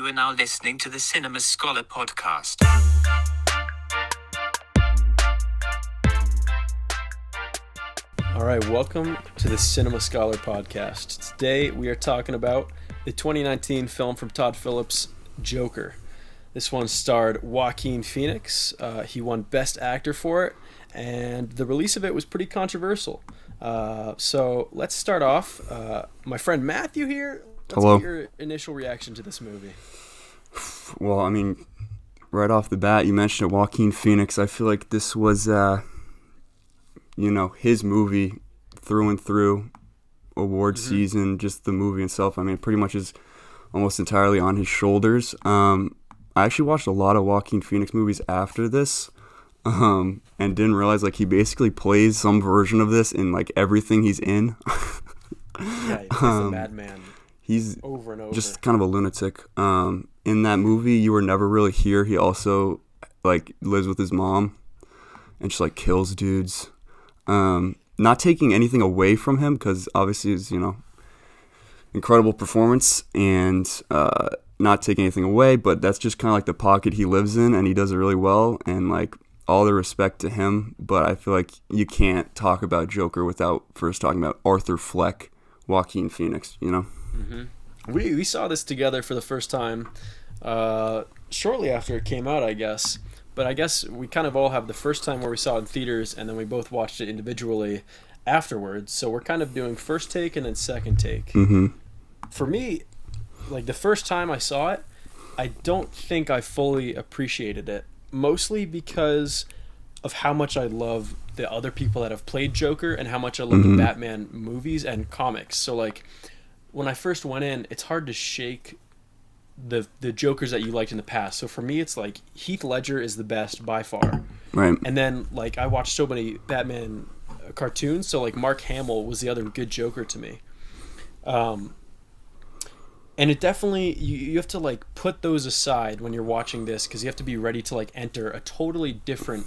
You are now listening to the Cinema Scholar podcast. All right, welcome to the Cinema Scholar podcast. Today we are talking about the 2019 film from Todd Phillips, Joker. This one starred Joaquin Phoenix. He won Best Actor for it, and the release of it was pretty controversial. So let's start off. My friend Matthew here. Hello. Get your initial reaction to this movie. Well, I mean, right off the bat, you mentioned it, Joaquin Phoenix. I feel like this was, his movie through and through, award season, just the movie itself. I mean, it pretty much is almost entirely on his shoulders. I actually watched a lot of Joaquin Phoenix movies after this, and didn't realize, like, he basically plays some version of this in, like, everything he's in. Yeah, he plays the madman. He's over and over. just kind of a lunatic. In that movie, You Were Never Really Here, he also, like, lives with his mom and just, like, kills dudes. Not taking anything away from him, because obviously it's, incredible performance, and not taking anything away, but that's just kind of like the pocket he lives in, and he does it really well, and, like, all the respect to him. But I feel like you can't talk about Joker without first talking about Arthur Fleck, Joaquin Phoenix, Mm-hmm. We saw this together for the first time shortly after it came out, I guess. But I guess we kind of all have the first time where we saw it in theaters, and then we both watched it individually afterwards. So we're kind of doing first take and then second take. Mm-hmm. For me, like, the first time I saw it, I don't think I fully appreciated it. Mostly because of how much I love the other people that have played Joker and how much I love the Batman movies and comics. So, like, when I first went in, it's hard to shake the Jokers that you liked in the past. So for me, it's like Heath Ledger is the best by far. Right. And then, like, I watched so many Batman cartoons, so, like, Mark Hamill was the other good Joker to me. And it definitely, you have to, like, put those aside when you're watching this, because you have to be ready to, like, enter a totally different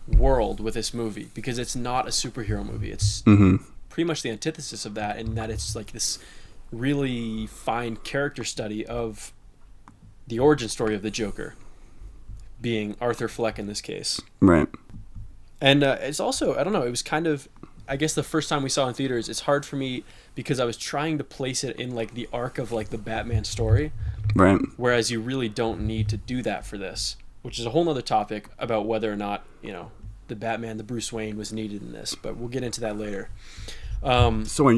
world with this movie, because it's not a superhero movie. It's pretty much the antithesis of that, in that it's like this really fine character study of the origin story of the Joker, being Arthur Fleck in this case. Right. And it's also, I don't know, it was kind of, I guess the first time we saw it in theaters, it's hard for me because I was trying to place it in, like, the arc of, like, the Batman story. Right. Whereas you really don't need to do that for this, which is a whole nother topic about whether or not, the Batman, the Bruce Wayne was needed in this, but we'll get into that later. So on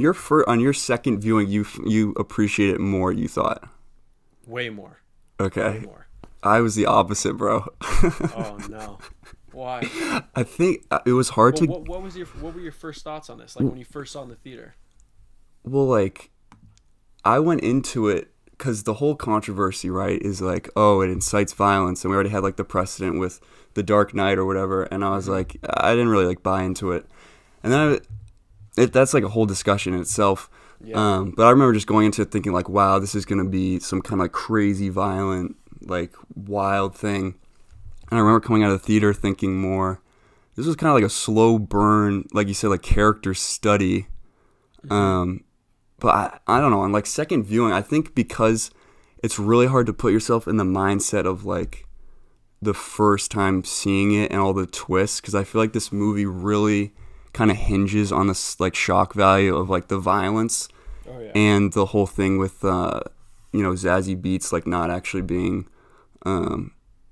your second viewing, you appreciate it more, you thought? Way more. Okay. Way more. I was the opposite, bro. Oh no. Why? I think it was hard to. What were your first thoughts on this? Like, when you first saw it in the theater? Well, like, I went into it because the whole controversy, right, is like, oh, it incites violence, and we already had, like, the precedent with The Dark Knight or whatever, and I was like, I didn't really, like, buy into it, and then that's like a whole discussion in itself. Yeah. But I remember just going into it thinking, like, wow, this is gonna be some kind of, like, crazy, violent, like, wild thing. And I remember coming out of the theater thinking more, this was kind of like a slow burn, like you said, like, character study. But I don't know, on, like, second viewing, I think because it's really hard to put yourself in the mindset of, like, the first time seeing it and all the twists, because I feel like this movie really kind of hinges on this, like, shock value of, like, the violence. Oh, yeah. And the whole thing with Zazie Beetz, like, not actually being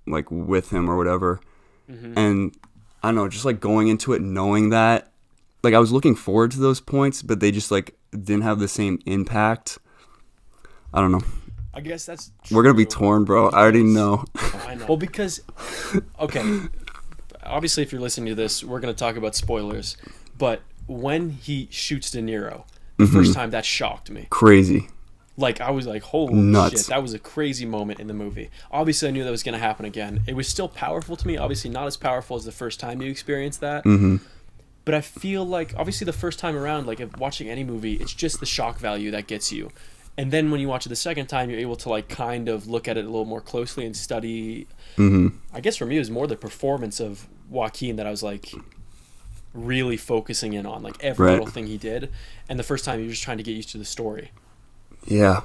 like, with him or whatever. And I don't know, just, like, going into it knowing that, like, I was looking forward to those points, but they just, like, didn't have the same impact. I don't know. I guess that's true. We're gonna be torn, bro. I already know. I know. Well, because, okay, obviously, if you're listening to this, we're going to talk about spoilers, but when he shoots De Niro, the first time, that shocked me. Crazy. Like, I was like, holy Nuts. shit, that was a crazy moment in the movie. Obviously, I knew that was going to happen again. It was still powerful to me, obviously not as powerful as the first time you experienced that. But I feel like, obviously, the first time around, like, if watching any movie, it's just the shock value that gets you. And then when you watch it the second time, you're able to, like, kind of look at it a little more closely and study. I guess for me, it was more the performance of Joaquin that I was, like, really focusing in on, like, every little thing he did. And the first time, you're just trying to get used to the story. Yeah,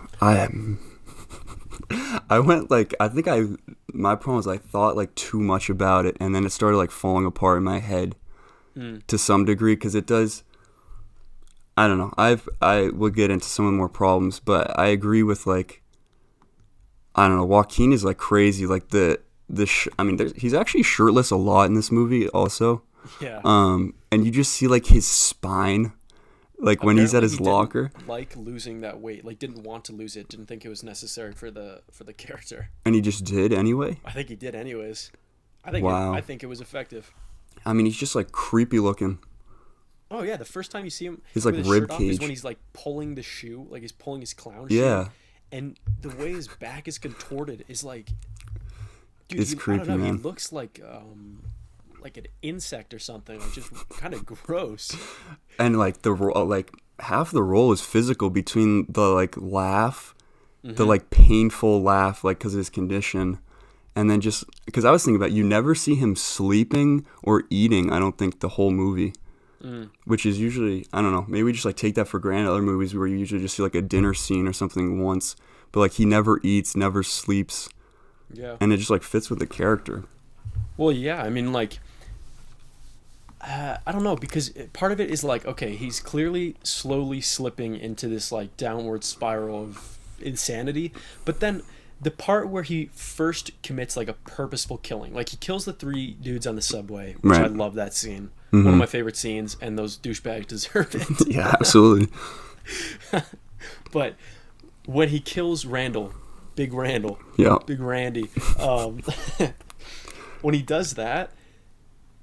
My problem was I thought like too much about it, and then it started like falling apart in my head to some degree, because it does. I don't know. I will get into some of the more problems, but I agree with like, I don't know. Joaquin is like crazy. Like he's actually shirtless a lot in this movie also. Yeah. And you just see like his spine, like when he's at his locker. Didn't like losing that weight, like didn't want to lose it, didn't think it was necessary for the character. And he just did anyway. I think he did anyways. Wow. I think it was effective. I mean, he's just like creepy looking. Oh yeah, the first time you see him, his like with his rib shirt off cage is when he's like pulling the shoe, like he's pulling his clown yeah. shoe. And the way his back is contorted is like, dude, It's creepy, I don't know, man. He looks like an insect or something, like just kind of gross. And like like half the role is physical, between the like laugh, the like painful laugh, like because of his condition, and then just because I was thinking about, you never see him sleeping or eating, I don't think, the whole movie. Which is usually, I don't know, maybe we just like take that for granted. Other movies where you usually just see like a dinner scene or something once, but like he never eats, never sleeps. Yeah. And it just like fits with the character. Well, yeah, I mean, like, I don't know, because part of it is like, okay, he's clearly slowly slipping into this like downward spiral of insanity, but then the part where he first commits like a purposeful killing, like he kills the 3 dudes on the subway, which I love that scene. One of my favorite scenes, and those douchebags deserve it. Yeah, absolutely. But when he kills Randall, Big Randall, Yeah. Big Randy, when he does that,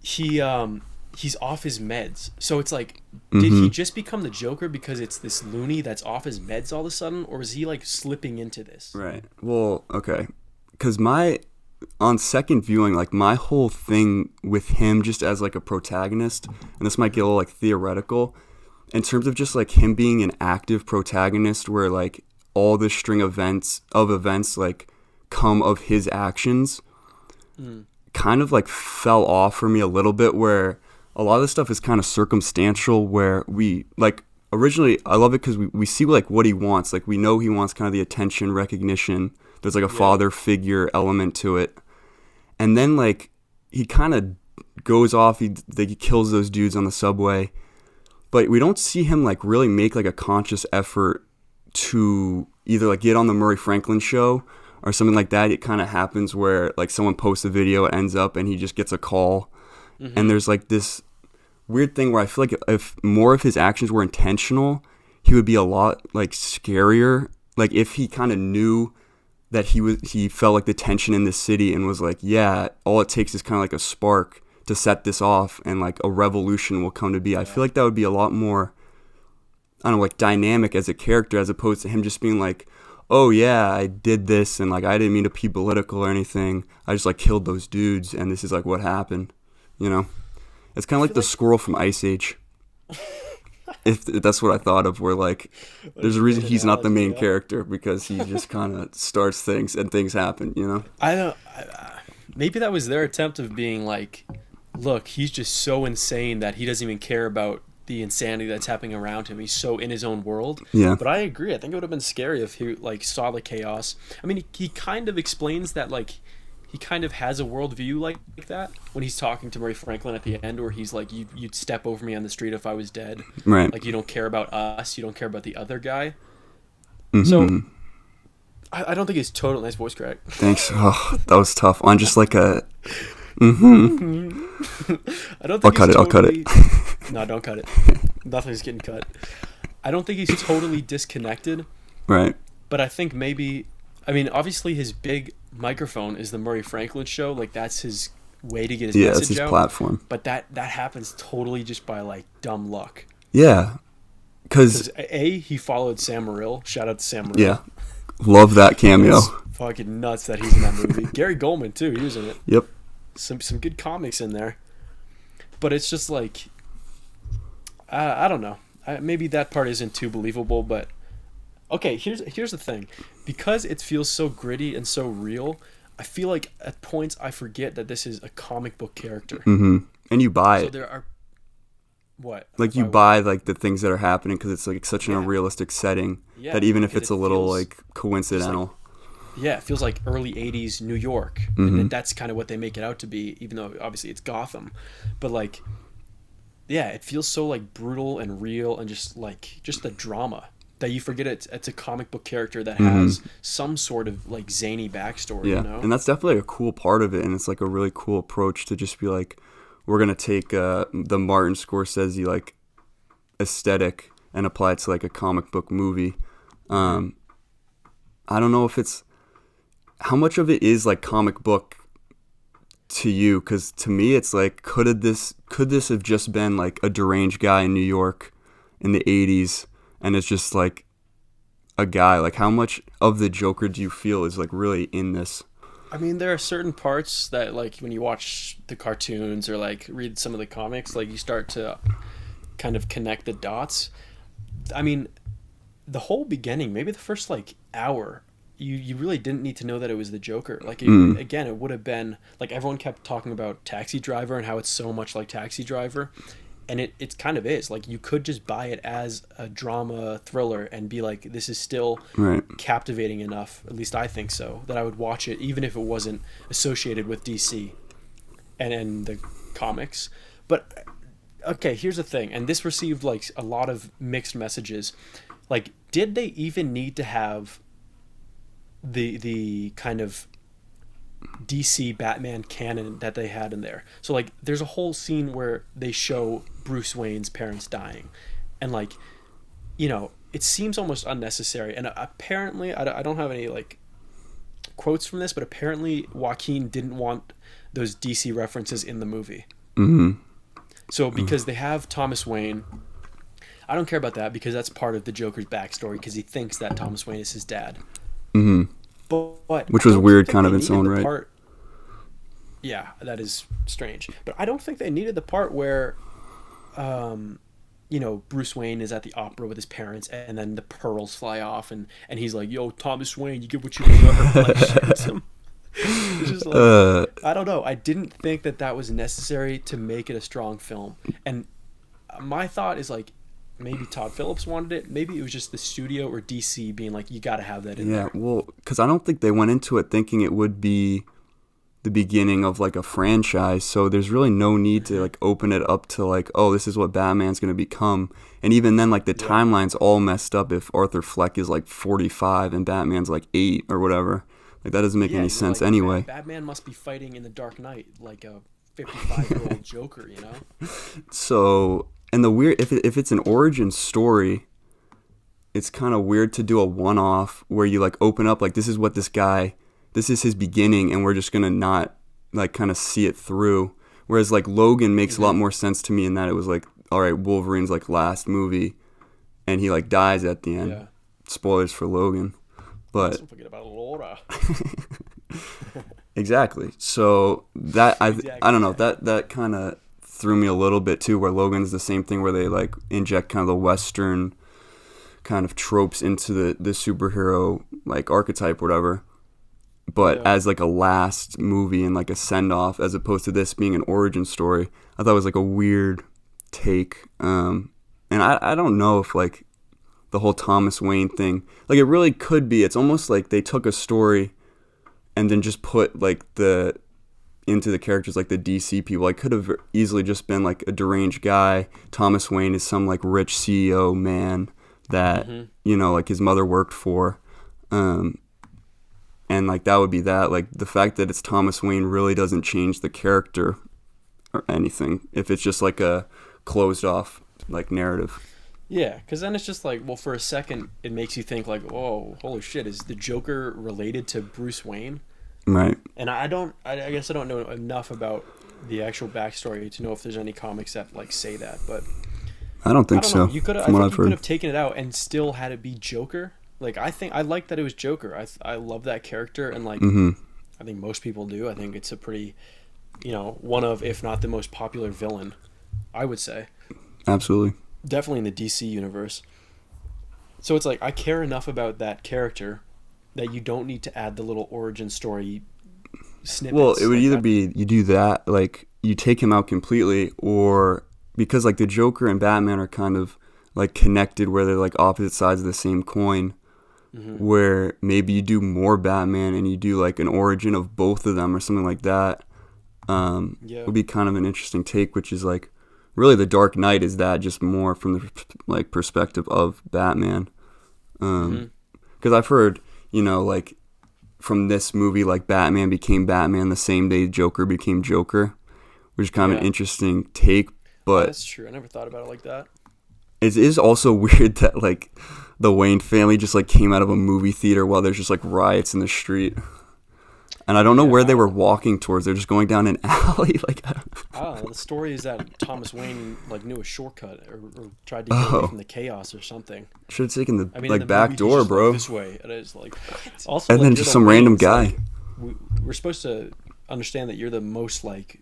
he's off his meds. So it's like, did he just become the Joker because it's this loony that's off his meds all of a sudden, or is he like slipping into this? Right. Well, okay. Because on second viewing, like my whole thing with him just as like a protagonist, and this might get a little like theoretical, in terms of just like him being an active protagonist where like all the string of events like come of his actions, kind of like fell off for me a little bit, where a lot of this stuff is kind of circumstantial, where we like originally, I love it because we see like what he wants. Like we know he wants kind of the attention, recognition. There's like a father figure element to it. And then like he kind of goes off, he kills those dudes on the subway. But we don't see him like really make like a conscious effort to either like get on the Murray Franklin show or something like that. It kind of happens where like someone posts a video, it ends up, and he just gets a call. And there's like this weird thing where I feel like if more of his actions were intentional, he would be a lot like scarier. Like if he kind of knew that he felt like the tension in this city and was like, yeah, all it takes is kind of like a spark to set this off and like a revolution will come to be. I feel like that would be a lot more, I don't know, like dynamic as a character, as opposed to him just being like, oh yeah, I did this and like I didn't mean to be political or anything. I just like killed those dudes and this is like what happened, you know? It's kind of like the squirrel from Ice Age. If that's what I thought of, where like there's a reason he's not the main character, because he just kind of starts things and things happen, you know? I don't. Maybe that was their attempt of being like, look, he's just so insane that he doesn't even care about the insanity that's happening around him. He's so in his own world. Yeah. But I agree. I think it would have been scary if he like saw the chaos. I mean, he kind of explains that like he kind of has a worldview like that when he's talking to Murray Franklin at the end, where he's like, you'd step over me on the street if I was dead. Right. Like you don't care about us. You don't care about the other guy. Mm-hmm. So I don't think he's totally nice voice crack. Thanks. Oh, that was tough. On just like a. I don't think I'll cut it. No, don't cut it. Nothing's getting cut. I don't think he's totally disconnected. Right. But I think maybe, I mean, obviously his big microphone is the Murray Franklin show. Like that's his way to get his message out. Yeah, it's his platform. But that happens totally just by like dumb luck. Yeah. Because he followed Sam Morril. Shout out to Sam Morril. Yeah. Love that cameo. It's fucking nuts that he's in that movie. Gary Goldman too. He was in it. Yep. Some good comics in there. But it's just like, I don't know. Maybe that part isn't too believable, but okay, here's the thing. Because it feels so gritty and so real, I feel like at points I forget that this is a comic book character. Mm-hmm. And you buy it. So there are what? Like you buy like the things that are happening because it's like such an unrealistic setting that even if and it's a little like coincidental. yeah, it feels like early 80s New York. And that's kind of what they make it out to be, even though obviously it's Gotham. But like, yeah, it feels so like brutal and real and just the drama that you forget it's a comic book character that has some sort of like zany backstory, Yeah, you know? and that's definitely a cool part of it, and it's like a really cool approach to just be like, we're gonna take the Martin Scorsese like aesthetic and apply it to like a comic book movie. I don't know if it's how much of it is like comic book to you, because to me it's like could this have just been like a deranged guy in New York in the 80s, and it's just like a guy. Like, how much of the Joker do you feel is like really in this? I mean, there are certain parts that like when you watch the cartoons or like read some of the comics, like you start to kind of connect the dots. I mean, the whole beginning, maybe the first like hour, you really didn't need to know that it was the Joker. Like, again, it would have been like everyone kept talking about Taxi Driver and how it's so much like Taxi Driver. And it kind of is. Like, you could just buy it as a drama thriller and be like, this is still captivating enough, at least I think so, that I would watch it even if it wasn't associated with DC and the comics. But, okay, here's the thing. And this received, like, a lot of mixed messages. Like, did they even need to have the kind of DC Batman canon that they had in there? So like there's a whole scene where they show Bruce Wayne's parents dying, and like, you know, it seems almost unnecessary. And apparently I don't have any like quotes from this, but apparently Joaquin didn't want those DC references in the movie. So because they have Thomas Wayne, I don't care about that because that's part of the Joker's backstory, because he thinks that Thomas Wayne is his dad. But which was weird kind of in its own right. Yeah, that is strange. But I don't think they needed the part where, you know, Bruce Wayne is at the opera with his parents and then the pearls fly off and he's like, yo, Thomas Wayne, you get what you deserve. Like, shoots him. It's just like, I don't know. I didn't think that was necessary to make it a strong film. And my thought is like, maybe Todd Phillips wanted it. Maybe it was just the studio or DC being like, you got to have that in there. Yeah, well, because I don't think they went into it thinking it would be the beginning of like a franchise. So there's really no need to like open it up to like, oh, this is what Batman's going to become. And even then, like the timeline's all messed up if Arthur Fleck is like 45 and Batman's like 8 or whatever. Like that doesn't make any sense like, anyway. Batman must be fighting in the Dark Knight like a 55-year-old Joker, you know? So... And the weird, if it's an origin story, it's kind of weird to do a one-off where you like open up like, this is what this is his beginning, and we're just gonna not like kind of see it through. Whereas like Logan makes a lot more sense to me in that it was like, all right, Wolverine's like last movie, and he like dies at the end. Yeah. Spoilers for Logan, but don't forget about Laura. Exactly. So that I don't know, that kind of threw me a little bit too, where Logan's the same thing where they like inject kind of the Western kind of tropes into the superhero like archetype, whatever, but as like a last movie and like a send-off, as opposed to this being an origin story. I thought it was like a weird take, and I don't know if like the whole Thomas Wayne thing, like it really could be, it's almost like they took a story and then just put like into the characters like the DC people. Like could have easily just been like a deranged guy. Thomas Wayne is some like rich CEO man that you know, like his mother worked for, and like that would be that. Like the fact that it's Thomas Wayne really doesn't change the character or anything if it's just like a closed off like narrative. Yeah, because then it's just like, well, for a second it makes you think like, oh, holy shit, is the Joker related to Bruce Wayne? Right. And I guess I don't know enough about the actual backstory to know if there's any comics that like say that, but I don't think so. You could have taken it out and still had it be Joker. Like I like that it was Joker. I love that character, and like I think most people do. I think it's a pretty, you know, one of, if not the most popular villain, I would say. Absolutely. Definitely in the DC universe. So it's like I care enough about that character that you don't need to add the little origin story snippets. Well, it would either be you do that, like you take him out completely, or because like the Joker and Batman are kind of like connected where they're like opposite sides of the same coin, where maybe you do more Batman and you do like an origin of both of them or something like that. Would be kind of an interesting take, which is like really the Dark Knight is that just more from the like perspective of Batman. Because I've heard, you know, like from this movie, like Batman became Batman the same day Joker became Joker, which is kind of an interesting take. But that's true. I never thought about it like that. It is also weird that like the Wayne family just like came out of a movie theater while there's just like riots in the street. And I don't know where they were walking towards. They're just going down an alley. Like, I don't know. The story is that Thomas Wayne like knew a shortcut or tried to get away from the chaos or something. Should have taken the the back movie, door, just bro. This way, and it's like, also, and like, then just some random guy. Like, we're supposed to understand that you're the most like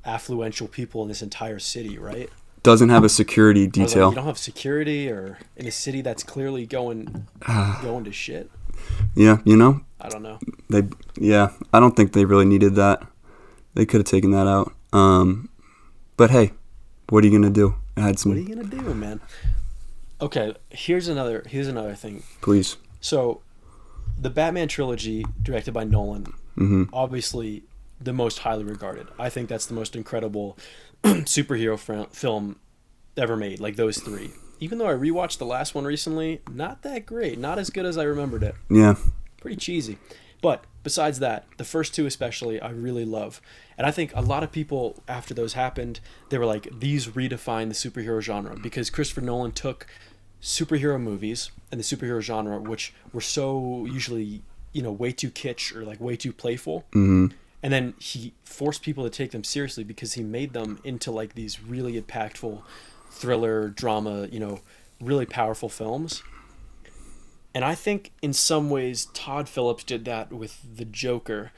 affluential people in this entire city, right? Doesn't have a security detail. Like, you don't have security, or in a city that's clearly going to shit. Yeah, you know. I don't know. I don't think they really needed that. They could have taken that out. But hey, what are you gonna do? What are you gonna do, man? Okay, here's another thing. Please. So, the Batman trilogy, directed by Nolan, obviously the most highly regarded. I think that's the most incredible superhero film ever made. Like those three. Even though I rewatched the last one recently, not that great. Not as good as I remembered it. Yeah. Pretty cheesy. But besides that, the first two especially, I really love. And I think a lot of people, after those happened, they were like, these redefine the superhero genre. Because Christopher Nolan took superhero movies and the superhero genre, which were so usually, you know, way too kitsch or like way too playful. And then he forced people to take them seriously because he made them into like these really impactful thriller, drama, you know, really powerful films. And I think in some ways Todd Phillips did that with the Joker,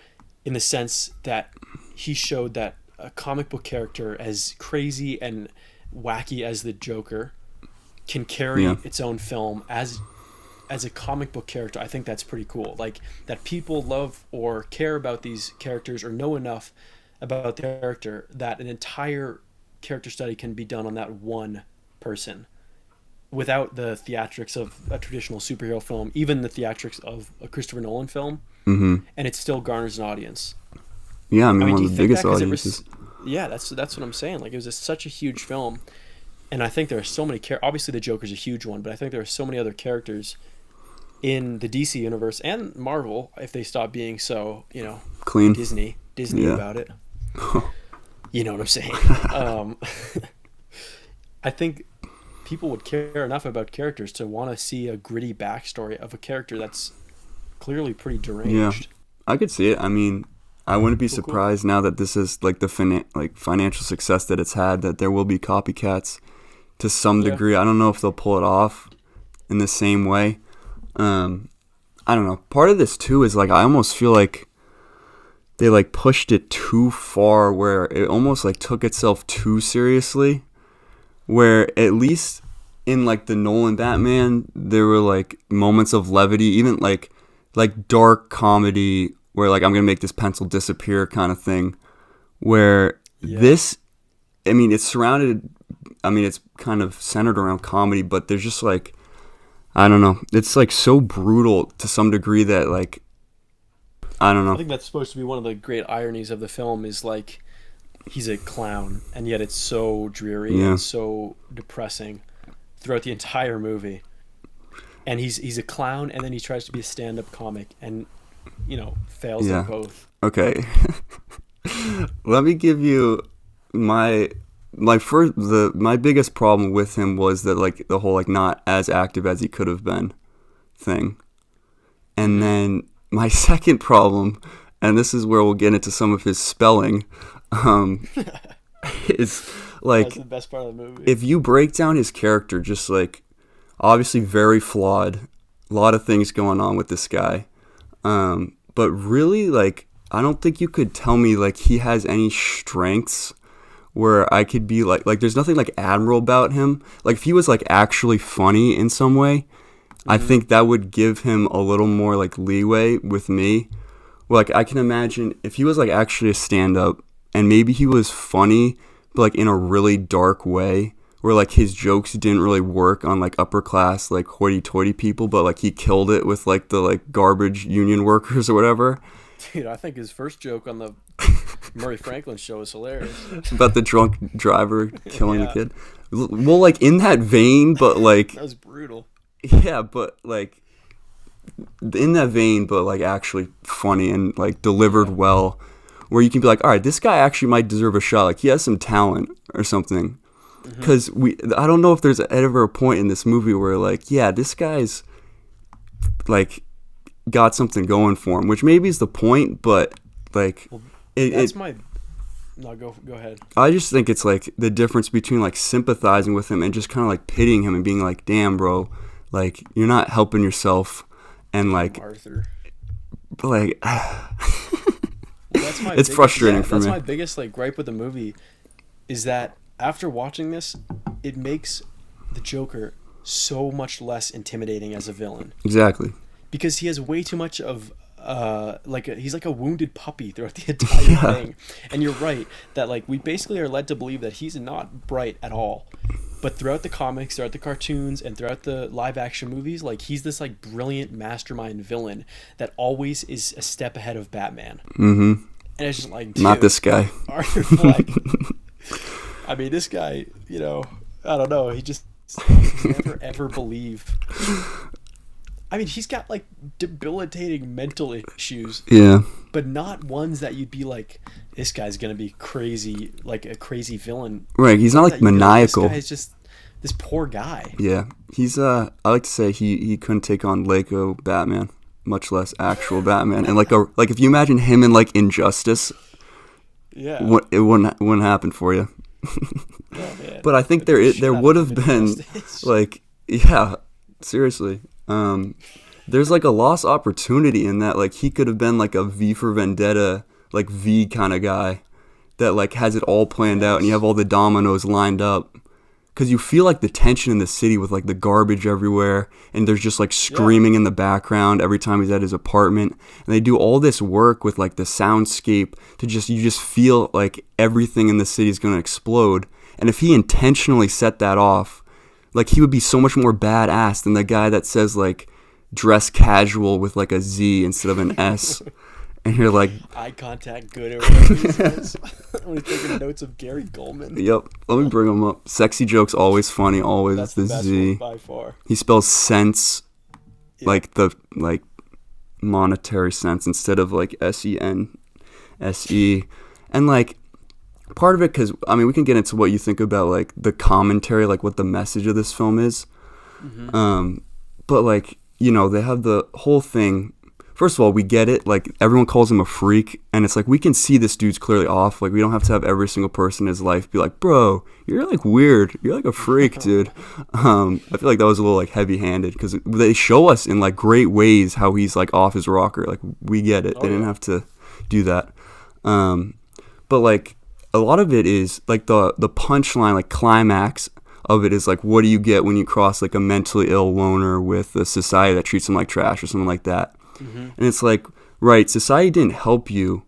in the sense that he showed that a comic book character as crazy and wacky as the Joker can carry its own film as a comic book character. I think that's pretty cool. Like that people love or care about these characters or know enough about the character that an entire character study can be done on that one person without the theatrics of a traditional superhero film, even the theatrics of a Christopher Nolan film, and it still garners an audience. Yeah, I mean one of the biggest audiences. That's what I'm saying. Like it was such a huge film, and I think there are so many obviously the Joker's a huge one, but I think there are so many other characters in the DC universe and Marvel, if they stop being so, you know, clean Disney about it. You know what I'm saying? I think people would care enough about characters to want to see a gritty backstory of a character that's clearly pretty deranged. Yeah, I could see it. I mean, I wouldn't be surprised now that this is like the financial success that it's had, that there will be copycats to some degree. I don't know if they'll pull it off in the same way. I don't know. Part of this too is like I almost feel like they like pushed it too far, where it almost like took itself too seriously. Where at least in like the Nolan Batman, there were like moments of levity, even like dark comedy, where like I'm gonna make this pencil disappear kind of thing. Where this, I mean, it's kind of centered around comedy, but there's just like, I don't know, it's like so brutal to some degree that like, I don't know. I think that's supposed to be one of the great ironies of the film, is like he's a clown and yet it's so dreary and so depressing throughout the entire movie. And he's a clown, and then he tries to be a stand-up comic and, you know, fails at both. Okay. Let me give you my biggest problem with him was that like the whole like not as active as he could have been thing. And then my second problem, and this is where we'll get into some of his spelling, is like that's the best part of the movie. If you break down his character, just like obviously very flawed, a lot of things going on with this guy, but really like I don't think you could tell me like he has any strengths where I could be like there's nothing like admirable about him. Like if he was like actually funny in some way, I think that would give him a little more like leeway with me. Like I can imagine if he was like actually a stand-up and maybe he was funny, but like in a really dark way, where like his jokes didn't really work on like upper class like hoity-toity people, but like he killed it with like the like garbage union workers or whatever. Dude, I think his first joke on the Murray Franklin show is hilarious. About the drunk driver killing Yeah. the kid. Well, like in that vein, but like That was brutal. yeah, but like in that vein, but like actually funny and like delivered well, where you can be like, all right, this guy actually might deserve a shot. Like he has some talent or something. Because I don't know if there's ever a point in this movie where like, yeah, this guy's like got something going for him, which maybe is the point, but like No, go ahead. I just think it's like the difference between like sympathizing with him and just kind of like pitying him and being like, damn, bro, like you're not helping yourself, and like Arthur. but like That's my it's frustrating for me. That's my biggest like gripe with the movie is that after watching this, it makes the Joker so much less intimidating as a villain. Exactly. Because he has way too much of he's like a wounded puppy throughout the entire thing. And you're right that like we basically are led to believe that he's not bright at all. But throughout the comics, throughout the cartoons, and throughout the live action movies, like he's this like brilliant mastermind villain that always is a step ahead of Batman. Mm-hmm. And it's just like, dude, Not this guy. Arthur Fleck. I mean, this guy, you know, I don't know. He just never ever believe. I mean, he's got like debilitating mental issues. Yeah. But not ones that you'd be like, this guy's gonna be crazy, like a crazy villain. Right. He's not like maniacal. This guy's just this poor guy. Yeah. He's I like to say he couldn't take on Lego Batman, much less actual Batman. And like if you imagine him in like Injustice, yeah, it wouldn't happen for you. Oh, man. But I think there would have been like, yeah, seriously. There's like a lost opportunity in that, like he could have been like a V for Vendetta, like V kind of guy that like has it all planned out, and you have all the dominoes lined up. Because you feel like the tension in the city with like the garbage everywhere, and there's just like screaming in the background every time he's at his apartment, and they do all this work with like the soundscape to you just feel like everything in the city is gonna explode. And if he intentionally set that off, like he would be so much more badass than the guy that says like dress casual with like a Z instead of an S. And you're like, eye contact good or whatever he says. When he's taking notes of Gary Goldman. yep, let me bring him up. Sexy joke's always funny, always. That's the the best Z one by far. He spells sense like the like monetary sense instead of like SENSE. And like part of it, because I mean we can get into what you think about like the commentary, like what the message of this film is. But like, you know, they have the whole thing. First of all, we get it. Like, everyone calls him a freak. And it's like, we can see this dude's clearly off. Like, we don't have to have every single person in his life be like, bro, you're, like, weird. You're, like, a freak, dude. I feel like that was a little, like, heavy-handed. Because they show us in, like, great ways how he's, like, off his rocker. Like, we get it. They didn't have to do that. But, like, a lot of it is, like, the punchline, like, climax of it is, like, what do you get when you cross, like, a mentally ill loner with a society that treats him like trash or something like that? And it's like, right, society didn't help you,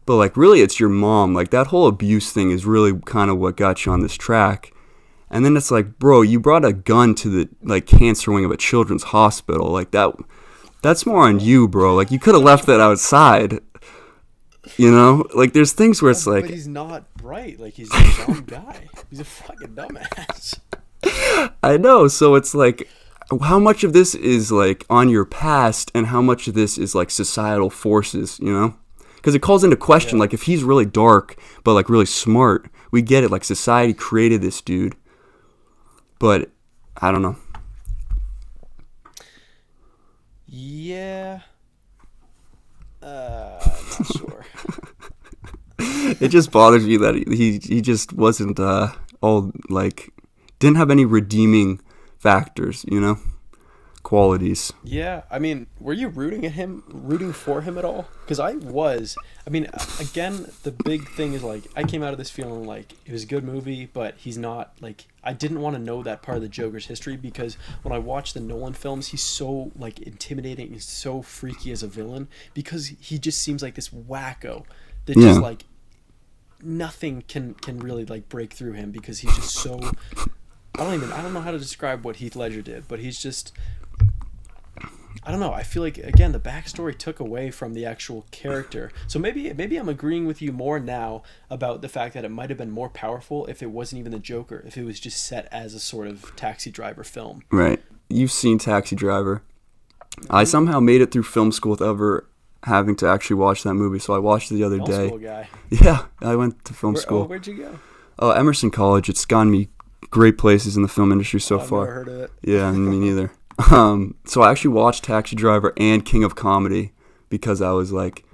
but like really it's your mom. Like that whole abuse thing is really kind of what got you on this track. And then it's like, bro, you brought a gun to the like cancer wing of a children's hospital. Like that's more on you, bro. Like you could have left that outside. You know, like there's things where it's like, but he's not right. Like he's a dumb guy. He's a fucking dumbass. I know. So it's like, how much of this is like on your past and how much of this is like societal forces, you know? Because it calls into question, like if he's really dark but like really smart, we get it, like society created this dude. But I don't know. Yeah. Not sure. It just bothers me that he just wasn't all like, didn't have any redeeming factors, you know, qualities. Yeah, I mean, were you rooting for him at all? Because I was. I mean, again, the big thing is like I came out of this feeling like it was a good movie, but he's not like I didn't want to know that part of the Joker's history because when I watch the Nolan films, he's so like intimidating, he's so freaky as a villain because he just seems like this wacko that just like nothing can really like break through him because he's just so I don't know how to describe what Heath Ledger did, but he's just, I don't know. I feel like, again, the backstory took away from the actual character. So maybe I'm agreeing with you more now about the fact that it might have been more powerful if it wasn't even the Joker, if it was just set as a sort of Taxi Driver film. Right. You've seen Taxi Driver. I somehow made it through film school without ever having to actually watch that movie, so I watched it the other day. Film school guy. Yeah, I went to film school. Oh, where'd you go? Oh, Emerson College. It's gotten me great places in the film industry so I've far. never heard of it. Yeah, me neither. So I actually watched Taxi Driver and King of Comedy because I was like,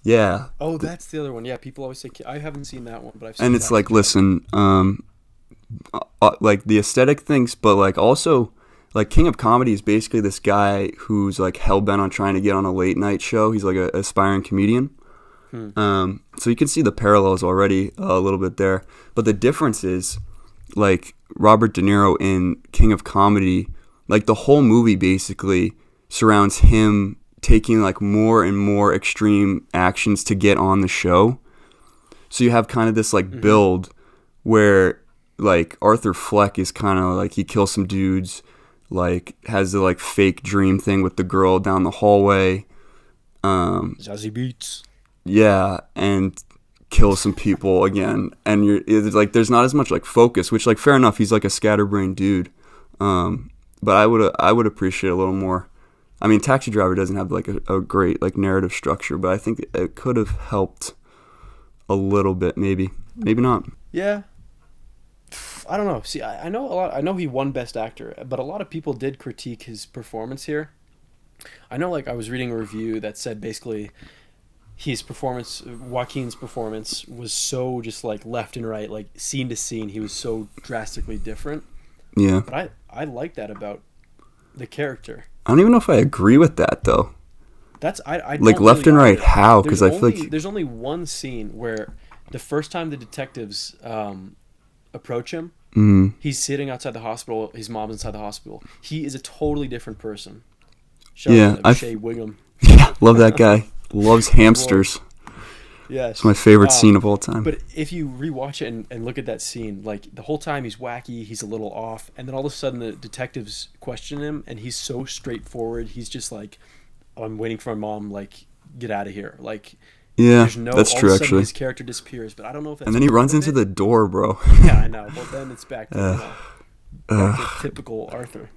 yeah. Oh, that's the other one. Yeah, people always say, I haven't seen that one, but I've seen And it's Taxi like, Driver. listen, like the aesthetic things, but like also, like King of Comedy is basically this guy who's like hell-bent on trying to get on a late night show. He's like an aspiring comedian. So you can see the parallels already a little bit there. But the difference is, like, Robert De Niro in King of Comedy, like the whole movie basically surrounds him taking like more and more extreme actions to get on the show. So you have kind of this like build where like Arthur Fleck is kind of like, he kills some dudes, like has the like fake dream thing with the girl down the hallway. Zazie Beetz. Yeah, and kill some people again, and it's like there's not as much like focus, which like fair enough, he's like a scatterbrained dude, but I would appreciate a little more. I mean, Taxi Driver doesn't have like a great like narrative structure, but I think it could have helped a little bit, maybe not. Yeah. I don't know. See, I know a lot. I know he won Best Actor, but a lot of people did critique his performance here. I know, like, I was reading a review that said basically his performance, Joaquin's performance, was so just like left and right, like scene to scene, he was so drastically different. Yeah. But I like that about the character. I don't even know if I agree with that though. That's I Like don't left really and right, either. how? Because I feel like there's only one scene where the first time the detectives approach him, he's sitting outside the hospital. His mom's inside the hospital. He is a totally different person. Shout out to Shea Wiggum. Yeah, love that guy. Loves hamsters. Yes. It's my favorite scene of all time. But if you rewatch it and look at that scene, like the whole time he's wacky, he's a little off, and then all of a sudden the detectives question him, and he's so straightforward. He's just like, oh, I'm waiting for my mom. Like, get out of here. Like, yeah, there's no, that's all true of a sudden actually. his character disappears, but I don't know if that's And then he part runs of into it. the door, bro. Yeah, I know. But then it's back to, back to typical Arthur.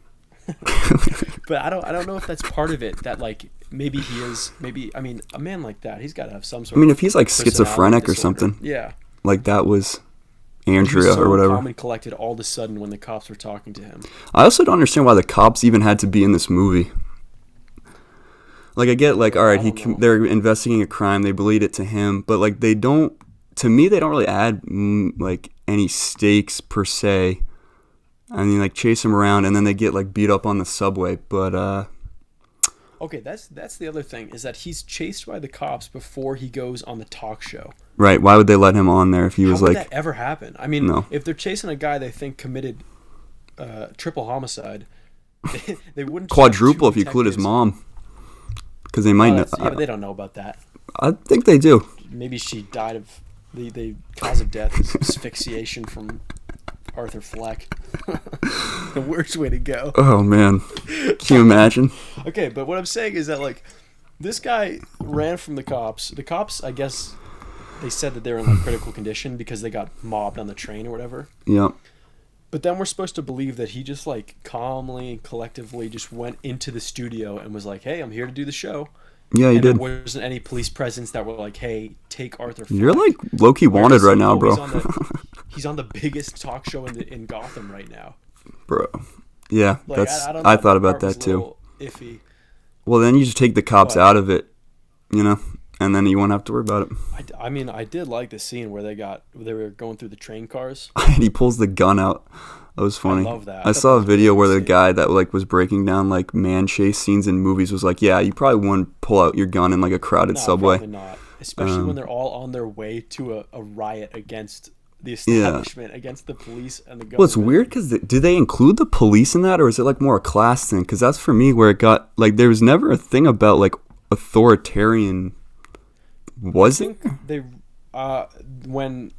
But I don't know if that's part of it. That like maybe he is I mean a man like that, he's got to have some sort. I mean, of if he's like personality schizophrenic or disorder. something, Yeah. like that was He Andrea was so or whatever. calm and collected all of a sudden when the cops were talking to him. I also don't understand why the cops even had to be in this movie. Like I get like, all right, they're investigating a crime, they believe it to him, but like they don't. To me, they don't really add like any stakes per se. I mean, like chase him around, and then they get like beat up on the subway. But okay, that's the other thing, is that he's chased by the cops before he goes on the talk show. right, why would they let him on there if he was How would like? that ever happen? I mean, No. if they're chasing a guy they think committed triple homicide, they wouldn't just have Quadruple two if you include his detectives. mom, because they might. Yeah, but they don't know about that. I think they do. Maybe she died of the cause of death is asphyxiation from Arthur Fleck. The worst way to go. Oh man, can you imagine? Okay, but what I'm saying is that like this guy ran from the cops. The cops, I guess, they said that they were in like critical condition because they got mobbed on the train or whatever. Yeah. But then we're supposed to believe that he just like calmly, collectively just went into the studio and was like, "Hey, I'm here to do the show." Yeah, he And did. there wasn't any police presence that were like, "Hey, take Arthur Fleck." You're like low-key wanted right now, bro. He's on the biggest talk show in Gotham right now. Bro. Yeah, Like, that's. I don't know, I thought that about part was that a too. little iffy. Well, then you just take the cops But- out of it, you know, and then you won't have to worry about it. I mean, I did like the scene where they were going through the train cars. And he pulls the gun out. That was funny. I love that. I I thought saw that a was video really where the insane. guy that like was breaking down like man chase scenes in movies was like, yeah, you probably wouldn't pull out your gun in like a crowded No, subway. probably not. Especially when they're all on their way to a riot against the establishment, against the police and the government. Well, it's weird because do they include the police in that, or is it like more a class thing? Because that's for me where it got like there was never a thing about like authoritarian. Was I it? think they when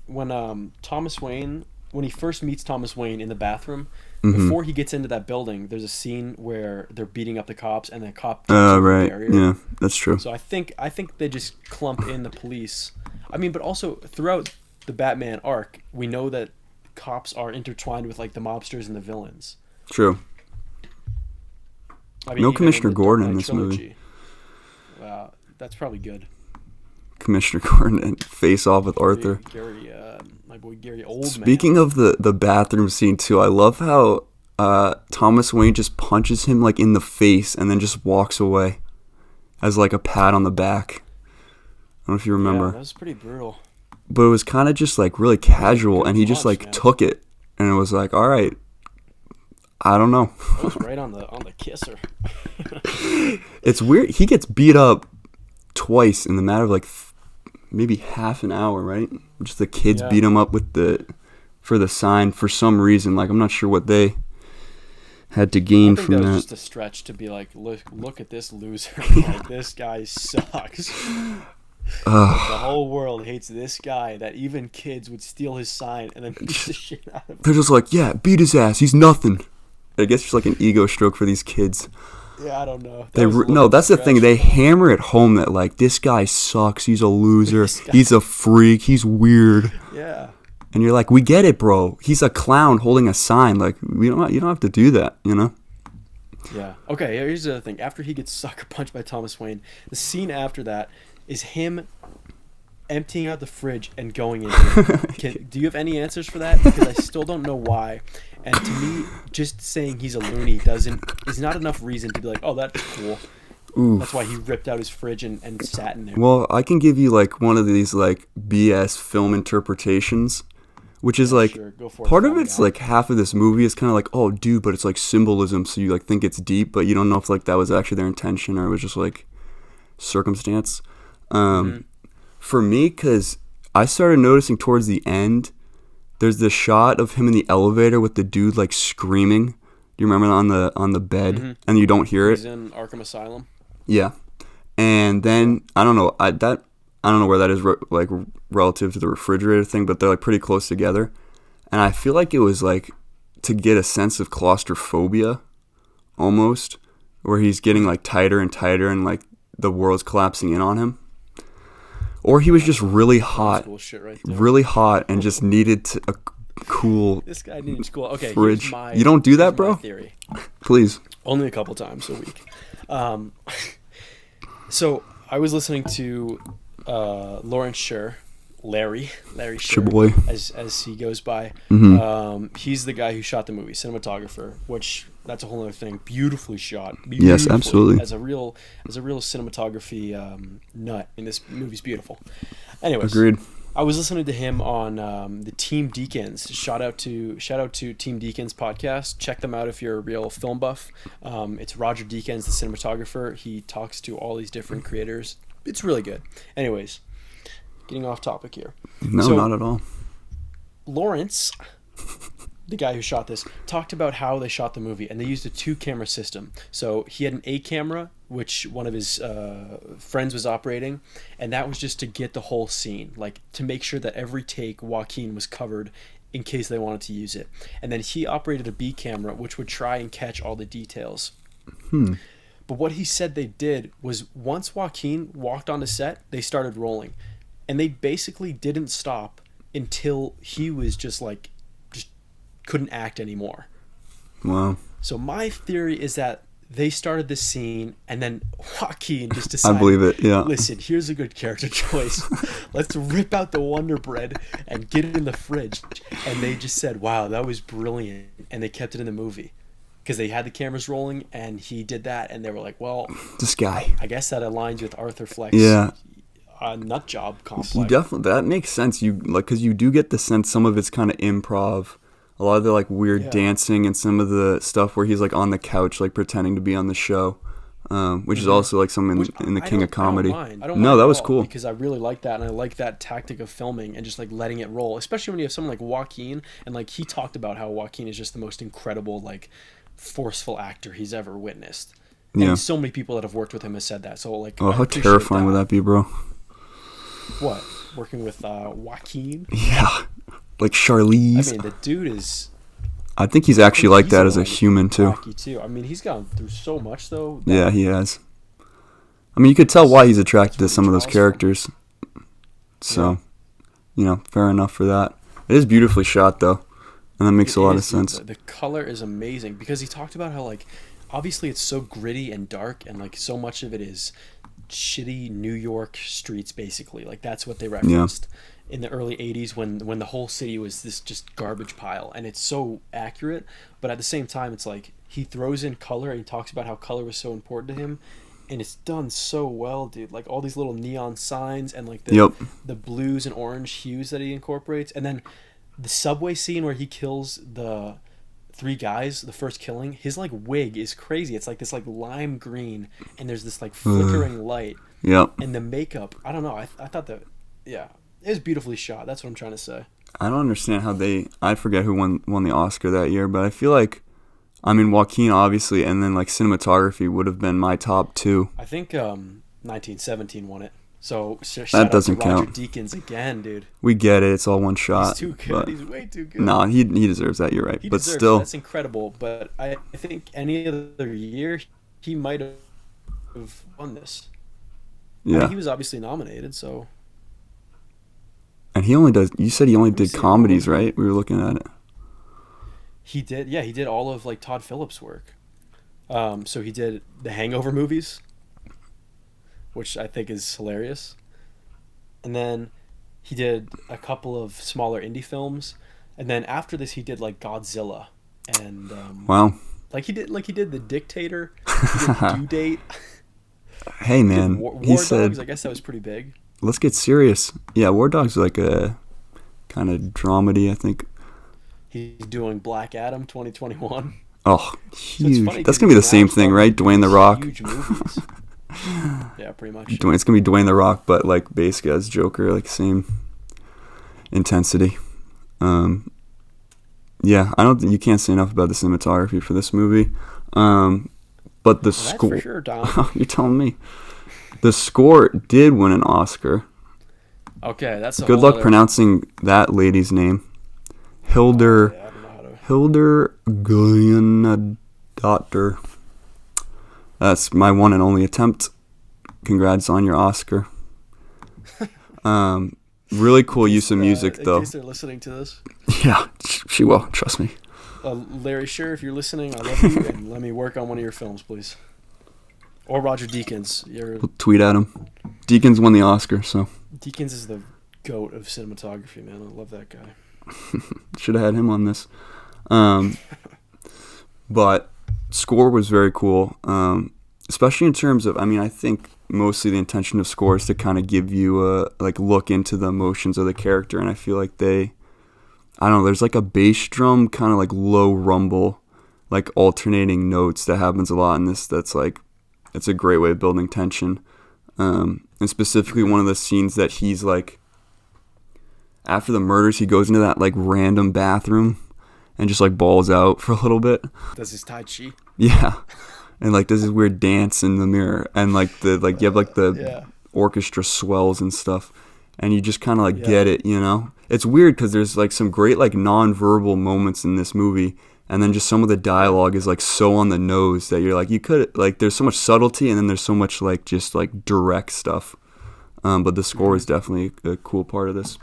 Thomas Wayne when he first meets Thomas Wayne in the bathroom, Mm-hmm. before he gets into that building, there's a scene where they're beating up the cops, and the cop jumps over the Right. barrier. Yeah, that's true. So I think they just clump in the police. I mean, but also throughout the Batman arc, we know that cops are intertwined with like the mobsters and the villains. True. I mean, No even Commissioner in the Dark Gordon in Knight this movie. trilogy. Wow, that's probably good. Commissioner Gordon and face off with Arthur. Gary, my boy Gary Oldman. Speaking of the bathroom scene too, I love how Thomas Wayne just punches him like in the face and then just walks away as like a pat on the back. I don't know if you remember. Yeah, that was pretty brutal. But it was kind of just like really casual, and he just like man. took it, and it was like, all right, I don't know. That was right on the kisser. It's weird. He gets beat up twice in the matter of like maybe half an hour, right? Just the kids beat him up with for the sign for some reason. Like I'm not sure what they had to gain I think from that that. was just a stretch to be like, look at this loser. Like, this guy sucks. The whole world hates this guy that even kids would steal his sign and then beat the shit out of him. They're just like, yeah, beat his ass. He's nothing. I guess it's like an ego stroke for these kids. Yeah, I don't know. No, that's the thing. They hammer it home that like this guy sucks. He's a loser. He's a freak. He's weird. Yeah. And you're like, we get it, bro. He's a clown holding a sign. Like you don't have to do that, you know? Yeah. Okay, here's the other thing. After he gets sucker punched by Thomas Wayne, the scene after that is him emptying out the fridge and going into it. Do you have any answers for that? Because I still don't know why. And to me, just saying he's a loony is not enough reason to be like, oh, that's cool. Oof. That's why he ripped out his fridge and sat in there. Well, I can give you like one of these like BS film interpretations, which is like sure. Go for it, part of Tommy it's guy. like half of this movie is kind of like, oh, dude, but it's like symbolism, so you like think it's deep, but you don't know if like that was actually their intention or it was just like circumstance. For me, because I started noticing towards the end, there's this shot of him in the elevator with the dude like screaming. Do you remember that on the bed, and you don't hear it? He's in Arkham Asylum. Yeah, and then I don't know. I don't know where that is like relative to the refrigerator thing, but they're like pretty close together, and I feel like it was like to get a sense of claustrophobia, almost, where he's getting like tighter and tighter, and like the world's collapsing in on him. Or he was just really hot, Cool shit right there. really hot, and just needed a cool This guy needs cool. Okay, fridge. here's You don't do that, here's my bro? theory. Please. Only a couple times a week. So I was listening to Lawrence Sher, Larry Sher, boy. as he goes by. He's the guy who shot the movie, cinematographer, which that's a whole other thing. Beautifully shot. Yes, absolutely. As a real cinematography nut, and this movie's beautiful. Anyways, Agreed. I was listening to him on the Team Deacons. Shout out to Team Deacons podcast. Check them out if you're a real film buff. It's Roger Deakins, the cinematographer. He talks to all these different creators. It's really good. Anyways, getting off topic here. No, So, not at all. Lawrence, the guy who shot this, talked about how they shot the movie, and they used a 2-camera system. So he had an A camera, which one of his friends was operating, and that was just to get the whole scene, like to make sure that every take Joaquin was covered in case they wanted to use it. And then he operated a B camera, which would try and catch all the details. But what he said they did was once Joaquin walked onto set, they started rolling. And they basically didn't stop until he was just couldn't act anymore. Wow. So my theory is that they started this scene and then Joaquin just decided, I believe it, yeah. Listen, here's a good character choice. Let's rip out the Wonder Bread and get it in the fridge. And they just said, wow, that was brilliant. And they kept it in the movie. Because they had the cameras rolling and he did that. And they were like, well, This guy. I guess that aligns with Arthur Fleck's Yeah. nut job complex. You definitely, that makes sense. You like, because you do get the sense some of it's kind of improv. A lot of the like weird dancing and some of the stuff where he's like on the couch like pretending to be on the show, which is also like something in the King of Comedy. I don't No, mind that at was all, cool. because I really like that, and I like that tactic of filming and just like letting it roll, especially when you have someone like Joaquin, and like he talked about how Joaquin is just the most incredible, like forceful actor he's ever witnessed. Yeah. And so many people that have worked with him have said that. So like, Oh, I how appreciate terrifying would that be, bro? What? Working with Joaquin? Yeah, like I Charlize. mean, the dude is. I think he's actually like He's that as a annoying, human too. wacky too. I mean, he's gone through so much though. Yeah, he has. I mean, you could tell why he's attracted to That's some of where those he draws from. characters. So, fair enough for that. It is beautifully shot though, and that makes It a lot of is, dude. sense. The color is amazing because he talked about how like, obviously it's so gritty and dark, and like so much of it is shitty New York streets basically. Like that's what they referenced in the early 80s when the whole city was this just garbage pile, and it's so accurate, but at the same time it's like he throws in color and he talks about how color was so important to him, and it's done so well, dude. Like all these little neon signs and like Yep. the blues and orange hues that he incorporates, and then the subway scene where he kills the three guys, the first killing, his like wig is crazy. It's like this like lime green, and there's this like flickering light, Yep. and the makeup, I don't know, I thought that, yeah, it was beautifully shot. That's what I'm trying to say. I don't understand how I forget who won the Oscar that year, but I feel like, I mean, Joaquin obviously, and then like cinematography would have been my top two. I think 1917 won it. So shout That out doesn't to Roger count. Deakins again, dude. We get it; it's all one shot. He's too good. But He's way too good. no, he deserves that. You're right, He but deserves it. still, That's incredible. But I think any other year he might have won this. I yeah. mean, he was obviously nominated, so And he only does. You said he only me did see. comedies, right? We were looking at it. he did. Yeah, he did all of like Todd Phillips' work. So he did the Hangover movies, which I think is hilarious. And then he did a couple of smaller indie films, and then after this he did like Godzilla, and Wow. like he did The Dictator, he did Due Date, Hey he man, did War he Dogs. said, I guess that was pretty big. "Let's get serious." Yeah, War Dogs is like a kind of dramedy, I think. He's doing Black Adam 2021. Oh, So it's huge! funny That's 'cause gonna be the he's same now thing, starting right? to do Dwayne the these Rock. Huge movies. Yeah, pretty much. It's gonna be Dwayne the Rock, but like basically as Joker, like same intensity. Yeah, I don't think you can't say enough about the cinematography for this movie. But the Well, that's score, for sure, Dom. you're telling me, the score did win an Oscar. Okay, that's a Good whole luck pronouncing that lady's name. Yeah, Hildur I don't know how to. Guðnadóttir. That's my one and only attempt. Congrats on your Oscar. Really cool use of music, In though. case they're listening to this, Yeah, she will. Trust me. Larry Sher, if you're listening, I love you, and let me work on one of your films, please. Or Roger Deakins. We'll tweet at him. Deakins won the Oscar, so Deakins is the goat of cinematography, man. I love that guy. should have had him on this. But score was very cool, especially in terms of. I mean, I think mostly the intention of score is to kind of give you a look into the emotions of the character, and I feel like I don't know. There's like a bass drum kind of like low rumble, like alternating notes that happens a lot in this. That's like, it's a great way of building tension. And specifically one of the scenes that he's like, after the murders, he goes into that like random bathroom and just like balls out for a little bit. Does his Tai Chi? Yeah. And like does this weird dance in the mirror, and like you have like the Yeah. orchestra swells and stuff, and you just kind of like Yeah. get it, you know? It's weird because there's like some great like non-verbal moments in this movie, and then just some of the dialogue is like so on the nose that you're like, you could like, there's so much subtlety, and then there's so much like just like direct stuff. But the score is definitely a cool part of this.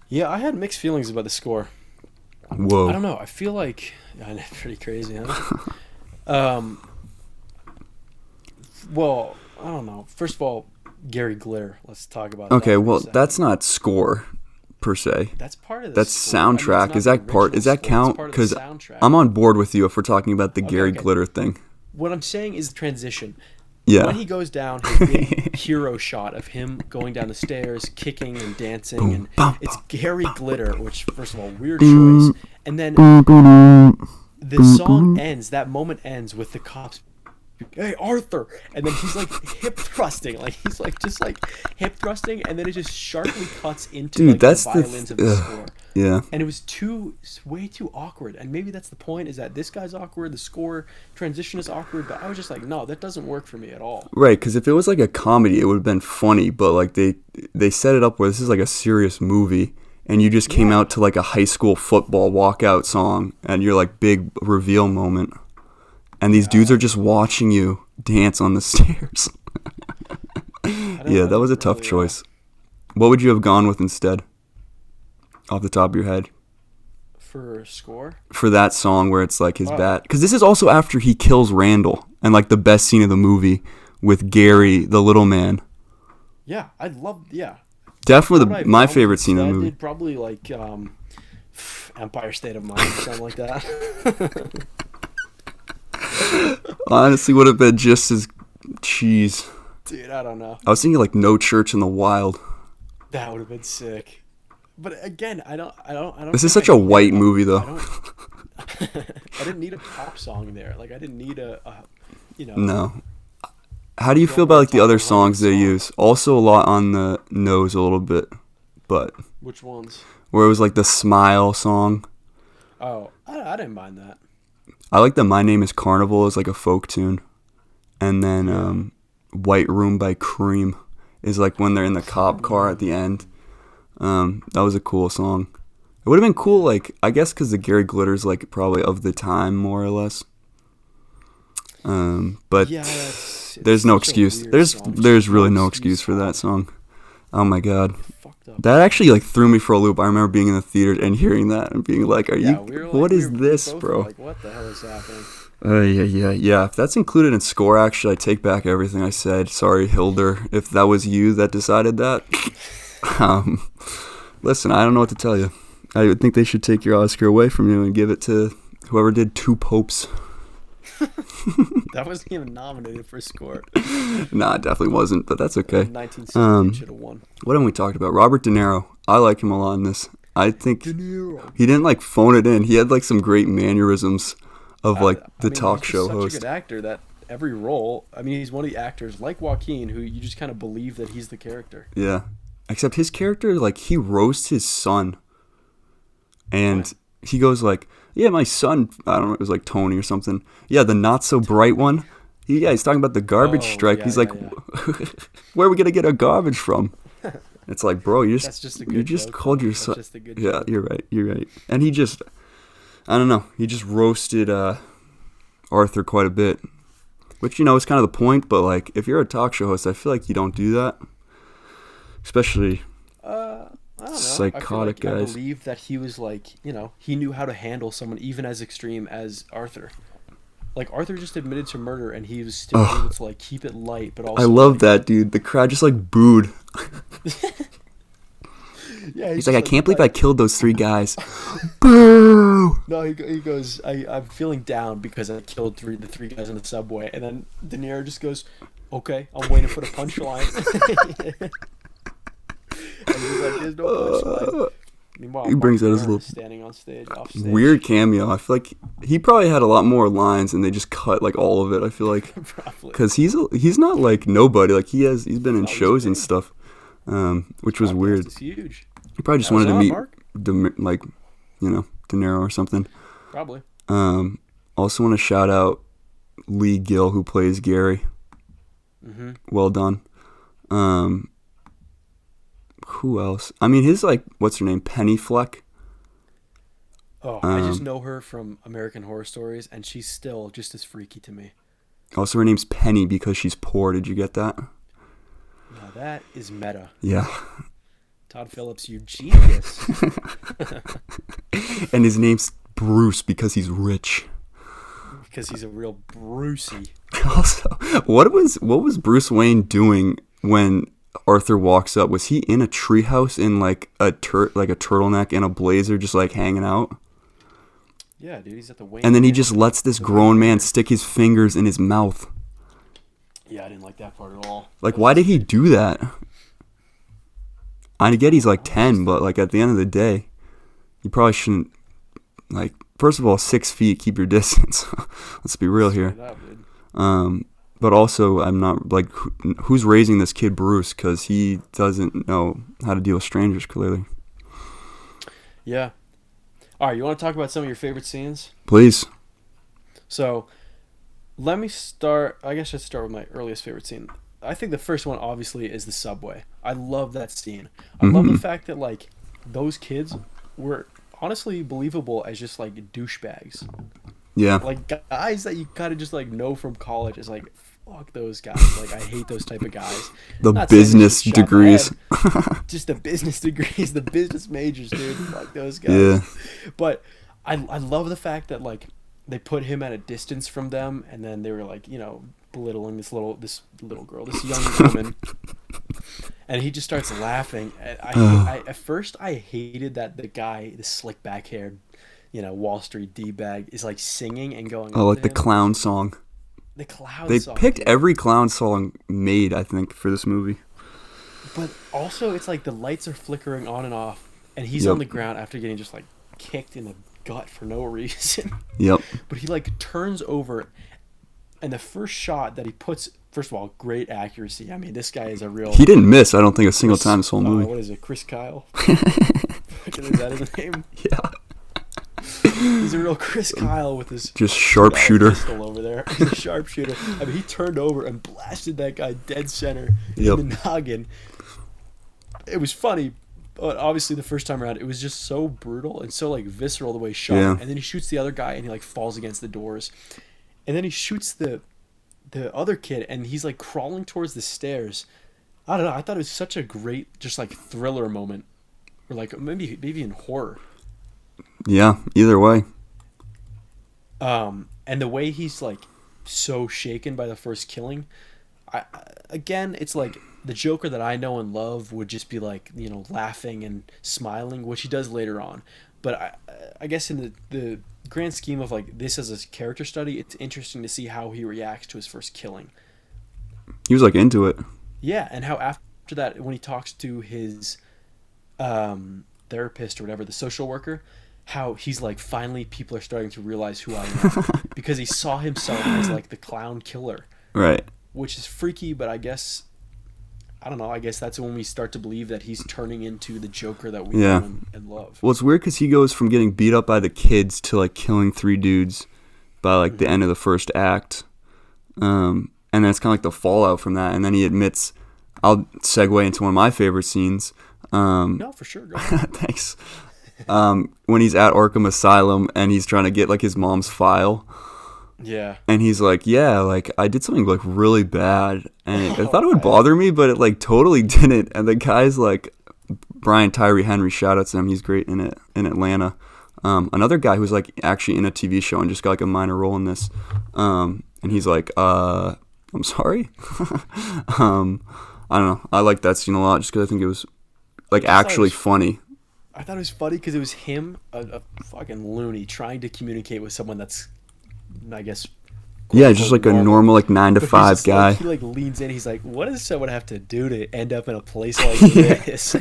Yeah, I had mixed feelings about the score. Whoa. I don't know. I feel like pretty crazy, huh? Well, I don't know. First of all, Gary Glitter. Let's talk about. Okay, that for a well, second. that's not score per se. That's part of the That's score. I mean, it's soundtrack. not Is the that part? Does original that score, count? it's part of the Because soundtrack. I'm on board with you if we're talking about the Gary okay. Glitter thing. What I'm saying is the transition. Yeah. When he goes down, his big hero shot of him going down the stairs, kicking and dancing, and it's Gary Glitter, which, first of all, weird choice. And then the song ends, that moment ends with the cops hey Arthur, and then he's like hip thrusting, like he's like just like hip thrusting, and then it just sharply cuts into Dude, like that's the violins of the score. Yeah. And it was way too awkward. And maybe that's the point, is that this guy's awkward, the score transition is awkward, but I was just like, no, that doesn't work for me at all. Right, because if it was like a comedy, it would have been funny, but like they set it up where this is like a serious movie, and you just came out to like a high school football walkout song, and you're like big reveal moment, and these dudes are just watching you dance on the stairs. Yeah, that was a tough choice. What would you have gone with instead? Off the top of your head. For score? For that song where it's like his bat. Because this is also after he kills Randall, and like the best scene of the movie with Gary, the little man. Yeah, I love, Definitely my favorite scene in the movie. Probably like Empire State of Mind or something like that. Honestly, would have been just as cheese. Dude, I don't know. I was thinking like No Church in the Wild. That would have been sick. But again, I don't. This is such a white movie, though. I didn't need a pop song there. Like I didn't need a No. How do you feel about like the other songs they use? Also a lot on the nose a little bit, but. Which ones? Where it was like the Smile song. Oh, I didn't mind that. I like that My Name is Carnival is like a folk tune, and then White Room by Cream is like when they're in the cop car at the end. That was a cool song. It would have been cool, like, I guess because the Gary Glitter's like probably of the time more or less. But there's no excuse. There's really no excuse for that song. Oh my god. That actually like threw me for a loop. I remember being in the theater and hearing that and being like, what is this, bro? Like, what the hell is happening? Yeah. If that's included in score, actually, I take back everything I said. Sorry, Hilder, if that was you that decided that. Listen, I don't know what to tell you. I would think they should take your Oscar away from you and give it to whoever did Two Popes. That wasn't even nominated for score. Nah, it definitely wasn't, but that's okay. 1978 should have won. What have we talked about? Robert De Niro. I like him a lot in this. I think De Niro. He didn't like phone it in. He had like some great mannerisms of like the talk show host. He's such a good actor that every role, I mean, he's one of the actors like Joaquin who you just kind of believe that he's the character. Yeah. Except his character, like, he roasts his son. And he goes like, yeah, my son, I don't know, it was like Tony or something. Yeah, the not so bright one. He's talking about the garbage strike. He's like, where are we going to get our garbage from? It's like, bro, you just called your son. Yeah, you're right. And he just, I don't know, he just roasted Arthur quite a bit. Which, is kind of the point, but like, if you're a talk show host, I feel like you don't do that. Especially I don't know. Psychotic I guys. I believe that he was like, he knew how to handle someone even as extreme as Arthur. Like Arthur just admitted to murder, and he was still able to like keep it light, but also. I love that, dude. The crowd just like booed. Yeah, he's like, I can't believe I killed those 3 guys. Boo! No, he goes, I'm feeling down because I killed the three guys in the subway, and then De Niro just goes, okay, I'm waiting for the punchline. And he's like, there's no punchline. Meanwhile, he brings out his little standing on stage, off stage. Weird cameo. I feel like he probably had a lot more lines, and they just cut like all of it. I feel like because he's not like nobody. Like he's been in shows and stuff, which was weird. It's huge. He probably just wanted to meet De Niro or something. Probably. Also want to shout out Lee Gill, who plays Gary. Mm-hmm. Well done. Who else? I mean, his like, what's her name? Penny Fleck. Oh, I just know her from American Horror Stories, and she's still just as freaky to me. Also, her name's Penny because she's poor. Did you get that? Now that is meta. Yeah. Todd Phillips, you genius. And his name's Bruce because he's rich. Because he's a real Brucey. Also, what was Bruce Wayne doing when Arthur walks up? Was he in a treehouse in like a turtleneck and a blazer, just like hanging out? Yeah, dude, he's at the Wayne. And then he just lets this grown man stick his fingers in his mouth. Yeah, I didn't like that part at all. Like, why did he do that? I get he's like 10, but like at the end of the day, you probably shouldn't. Like, first of all, 6 feet, keep your distance. Let's be real here. But also, I'm not like, who's raising this kid Bruce, because he doesn't know how to deal with strangers, clearly. Yeah. All right, you want to talk about some of your favorite scenes? Please. So, let me start. I guess I'd start with my earliest favorite scene. I think the first one, obviously, is the subway. I love that scene. I love the fact that, like, those kids were honestly believable as just, like, douchebags. Yeah. Like, guys that you kind of just, like, know from college is like, fuck those guys. Like, I hate those type of guys. The Not saying they business should shove degrees. ahead. Just the business degrees, the business majors, dude. Fuck those guys. Yeah. But I love the fact that, like, they put him at a distance from them, and then they were, like, you know, belittling this little girl, this young woman, and he just starts laughing. I at first I hated that the guy, the slick back haired, you know, Wall Street d-bag, is like singing and going. Oh, like to the him. clown song. The clown. They song, picked dude. every clown song made, I think, for this movie. But also, it's like the lights are flickering on and off, and he's Yep. on the ground after getting just like kicked in the gut for no reason. Yep. But he like turns over, and the first shot that he puts, first of all, great accuracy. I mean, this guy is a real. He didn't miss, I don't think, a single time this whole movie. What is it, Chris Kyle? Is that his name? Yeah. He's a real Chris Kyle with his Just sharpshooter. pistol over there. He's a sharpshooter. I mean, he turned over and blasted that guy dead center Yep. in the noggin. It was funny, but obviously the first time around, it was just so brutal and so like visceral the way he shot. Yeah. And then he shoots the other guy, and he like falls against the doors, and then he shoots the other kid, and he's like crawling towards the stairs. I don't know. I thought it was such a great, just like thriller moment, or like maybe in horror. Yeah, either way. And the way he's like so shaken by the first killing, again, it's like the Joker that I know and love would just be like, you know, laughing and smiling, which he does later on. But I guess in the grand scheme of like this as a character study, it's interesting to see how he reacts to his first killing. He was like into it. Yeah, and how after that, when he talks to his therapist or whatever, the social worker, how he's like, finally people are starting to realize who I am, because he saw himself as like the clown killer, Right. which is freaky. But I guess, I don't know, I guess that's when we start to believe that he's turning into the Joker that we Yeah. know and love. Well, it's weird because he goes from getting beat up by the kids to like killing 3 dudes by like the end of the first act, and then it's kind of like the fallout from that. And then he admits, I'll segue into one of my favorite scenes. No, for sure. Go ahead. Thanks. When he's at Arkham Asylum and he's trying to get like his mom's file, Yeah. and he's like, yeah, like I did something like really bad, and I thought it would right. bother me, but it like totally didn't. And the guy's like, Brian Tyree Henry, shout out to him, he's great in it in Atlanta. Another guy who's like actually in a TV show and just got like a minor role in this, and he's like, I'm sorry. I don't know, I like that scene a lot just because I think it was like actually funny. I thought it was funny because it was him, a fucking loony, trying to communicate with someone that's, I guess, Yeah, just like a normal like 9 to But he's 5 just guy. Like, he like leans in. He's like, "What does someone have to do to end up in a place like this?"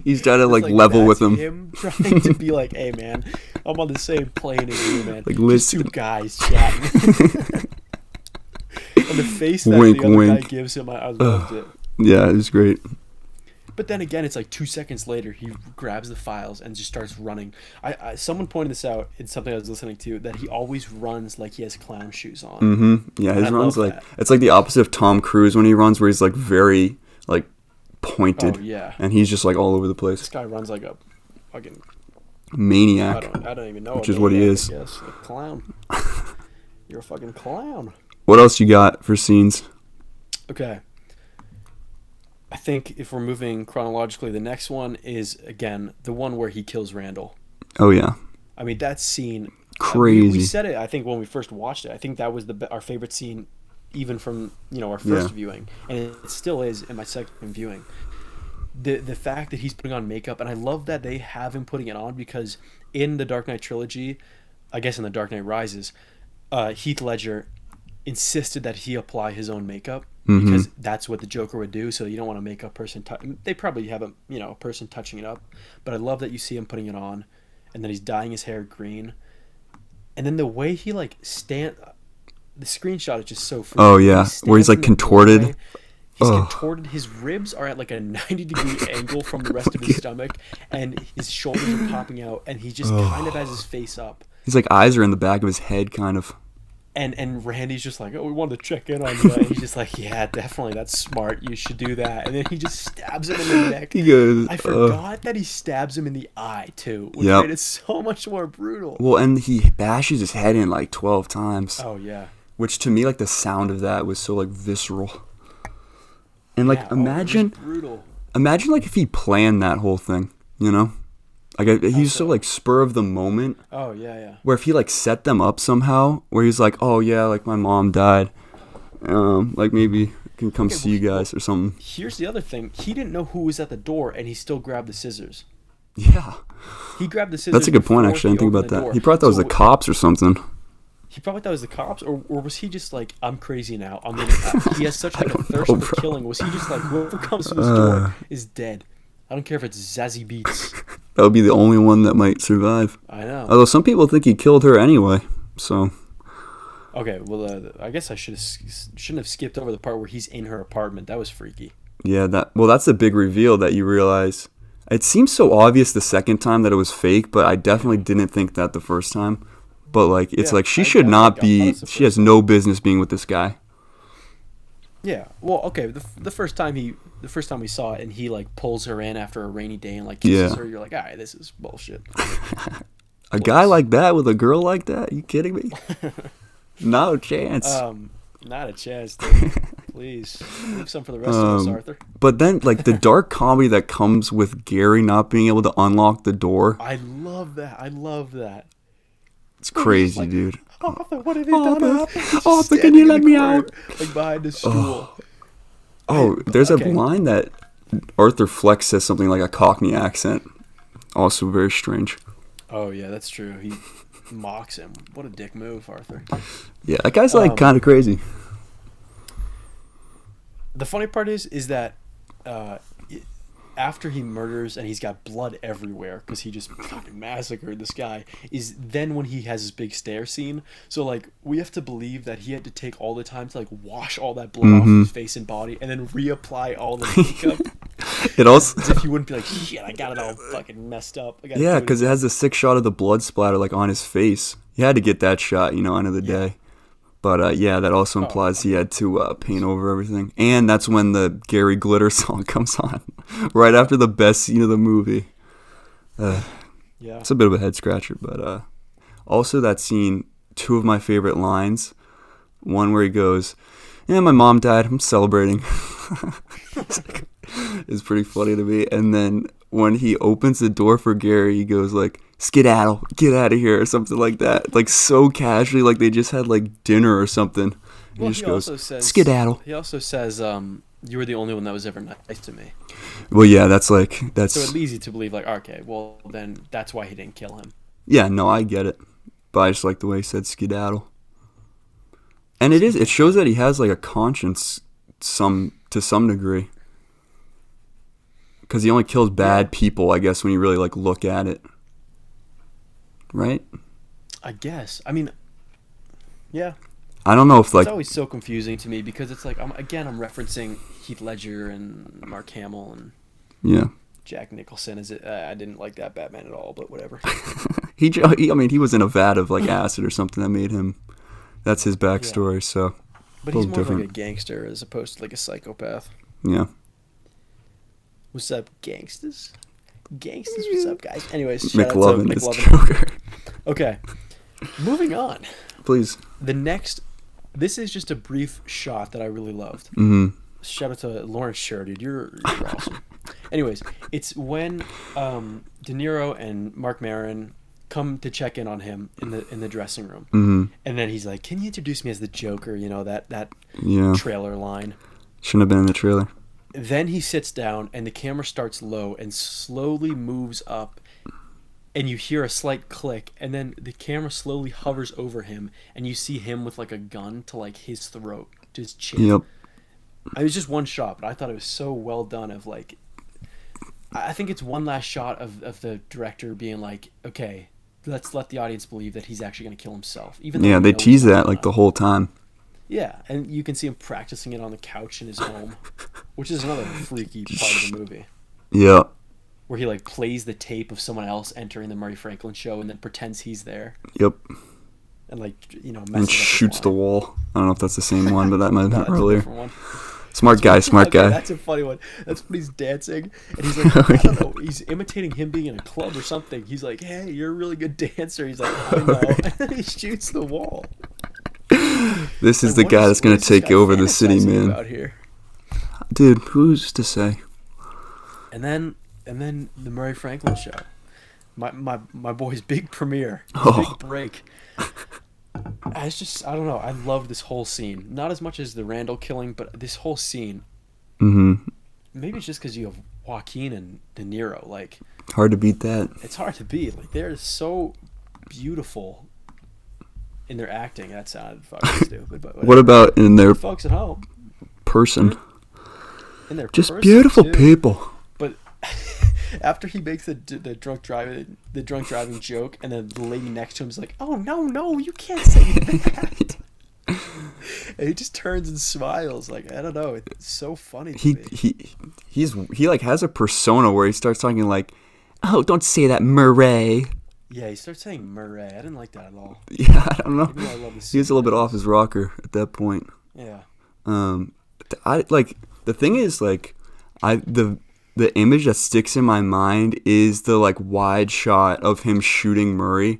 He's trying to It's like level with that's him. trying to be like, "Hey man, I'm on the same plane as you, man. Like, Just listen. 2 guys chatting." And the face that Wink, the other guy wink. gives him, I loved it. Yeah, it was great. But then again, it's like 2 seconds later, he grabs the files and just starts running. Someone pointed this out in something I was listening to, that he always runs like he has clown shoes on. Mm-hmm. Yeah, his I runs love like that. it's like the opposite of Tom Cruise when he runs, where he's like very like pointed. Oh, yeah. And he's just like all over the This place. guy runs like a fucking, Maniac. I don't even know. Which a is what he maniac, is. I guess. A clown. You're a fucking clown. What else you got for scenes? Okay. I think if we're moving chronologically, the next one is, again, the one where he kills Randall. Oh yeah. I mean, that scene... Crazy. We said it, I think, when we first watched it. I think that was our favorite scene, even from, our first Yeah. viewing. And it still is in my second viewing. The fact that he's putting on makeup, and I love that they have him putting it on, because in the Dark Knight trilogy, I guess in the Dark Knight Rises, Heath Ledger insisted that he apply his own makeup, because that's what the Joker would do. So you don't want a makeup person they probably have a person touching it up, but I love that you see him putting it on, and then he's dyeing his hair green, and then the way he like the screenshot is just so freaky. Oh yeah, where he's like contorted. He's contorted. His ribs are at like a 90-degree angle from the rest of his stomach, and his shoulders are popping out, and he just kind of has his face up. His like eyes are in the back of his head, kind of. And Randy's just like, oh, we wanted to check in on you. And he's just like, yeah, definitely, that's smart. You should do that. And then he just stabs him in the neck. He goes, I forgot that he stabs him in the eye too, which made it so much more brutal. Well, and he bashes his head in like 12 times. Oh yeah. Which to me, like the sound of that was so like visceral. And like imagine like if he planned that whole thing, you know? Like he's so like spur of the moment. Oh yeah. Where if he like set them up somehow, where he's like, oh yeah, like my mom died, like maybe I can come see you guys or something. Here's the other thing: he didn't know who was at the door, and he still grabbed the scissors. Yeah, he grabbed the scissors. That's a good point. Actually, I didn't think about that. He probably thought it was the cops or something. He probably thought it was the cops, or was he just like, I'm crazy now? I'm gonna. He has such like a thirst for killing. Was he just like, whoever comes through this door is dead? I don't care if it's Zazie Beetz. That would be the only one that might survive. I know. Although some people think he killed her anyway, so. Okay, well, I guess I shouldn't have skipped over the part where he's in her apartment. That was freaky. Yeah, that's the big reveal that you realize. It seems so obvious the second time that it was fake, but I definitely didn't think that the first time. But like, it's like she should not be. She has no business being with this guy. Yeah. Well, okay. The first time we saw it, and he like pulls her in after a rainy day and like kisses her, you're like, all right, this is bullshit. A guy like that with a girl like that? You kidding me? No chance. Not a chance, dude. Please leave some for the rest of us, Arthur. But then, like the dark comedy that comes with Gary not being able to unlock the door. I love that. It's crazy, dude. Arthur, what have you done? Arthur, can you let me out? Like behind the stool. There's a line that Arthur Fleck says something like a Cockney accent. Also very strange. Oh yeah, that's true. He mocks him. What a dick move, Arthur. Yeah, that guy's like kind of crazy. The funny part is that after he murders and he's got blood everywhere because he just fucking massacred this guy, is then when he has his big stare scene. So like we have to believe that he had to take all the time to like wash all that blood off his face and body and then reapply all the makeup. It also as if he wouldn't be like, shit, I got it all fucking messed up. Yeah, because it has a sick shot of the blood splatter like on his face. He had to get that shot, end of the day. But yeah, that also implies he had to paint over everything. And that's when the Gary Glitter song comes on, right after the best scene of the movie. It's a bit of a head scratcher, but also that scene, two of my favorite lines. One where he goes, "Yeah, my mom died. I'm celebrating." It's pretty funny to me. And then when he opens the door for Gary, he goes like, "Skedaddle, get out of here," or something like that. Like so casually, like they just had like dinner or something. Well, he just goes, also says, "Skedaddle." He also says, "You were the only one that was ever nice to me." Well, yeah, that's. So it leads you to believe, like, okay, well then that's why he didn't kill him. Yeah, no, I get it, but I just like the way he said "skedaddle." And it shows that he has like a conscience, to some degree. Because he only kills bad people, I guess, when you really like look at it. Right? I guess. I mean, yeah. I don't know if like it's always so confusing to me because it's like I'm referencing Heath Ledger and Mark Hamill and Jack Nicholson. I didn't like that Batman at all, but whatever. he was in a vat of like acid or something that made him. That's his backstory. Yeah. So, but he's more like a gangster as opposed to like a psychopath. Yeah. What's up, gangsters? Gangsters, what's up, guys? Anyways, McLovin is Joker. Okay, moving on. Please. This is just a brief shot that I really loved. Mm-hmm. Shout out to Lawrence Sher, dude. You're awesome. Anyways, it's when De Niro and Mark Maron come to check in on him in the dressing room, and then he's like, "Can you introduce me as the Joker?" That trailer line. Shouldn't have been in the trailer. Then he sits down and the camera starts low and slowly moves up and you hear a slight click and then the camera slowly hovers over him and you see him with like a gun to like his throat, to his chin. Yep. It was just one shot, but I thought it was so well done of like, I think it's one last shot of the director being like, okay, let's let the audience believe that he's actually going to kill himself. Even though they tease that like the whole time. Yeah, and you can see him practicing it on the couch in his home, which is another freaky part of the movie. Yeah. Where he like plays the tape of someone else entering the Murray Franklin show and then pretends he's there. Yep. And like, you know, And shoots the wall. I don't know if that's the same one, but that might have been earlier. One. Smart guy. That's a funny one. That's when he's dancing and he's like, I don't know, he's imitating him being in a club or something. He's like, hey, you're a really good dancer. He's like, I know. And then he shoots the wall. This is the guy that's going to take over the city, man. Out here? Dude, who's to say? And then the Murray Franklin show. My boy's big premiere. Big break. It's just, I don't know. I love this whole scene. Not as much as the Randall killing, but this whole scene. Mm-hmm. Maybe it's just because you have Joaquin and De Niro. Like, hard to beat that. It's hard to beat. Like, they're so beautiful in their acting. That sounded fucking stupid. But what about in their folks at home? Person. In their just person beautiful too. People. But after he makes the drunk driving joke, and then the lady next to him is like, "Oh no, you can't say that." And he just turns and smiles. Like, I don't know, it's so funny. He like has a persona where he starts talking like, "Oh, don't say that, Murray." Yeah, he starts saying Murray. I didn't like that at all. Yeah, I don't know. Maybe I love He was a little bit off his rocker at that point. Yeah. I like the thing is like the image that sticks in my mind is the like wide shot of him shooting Murray,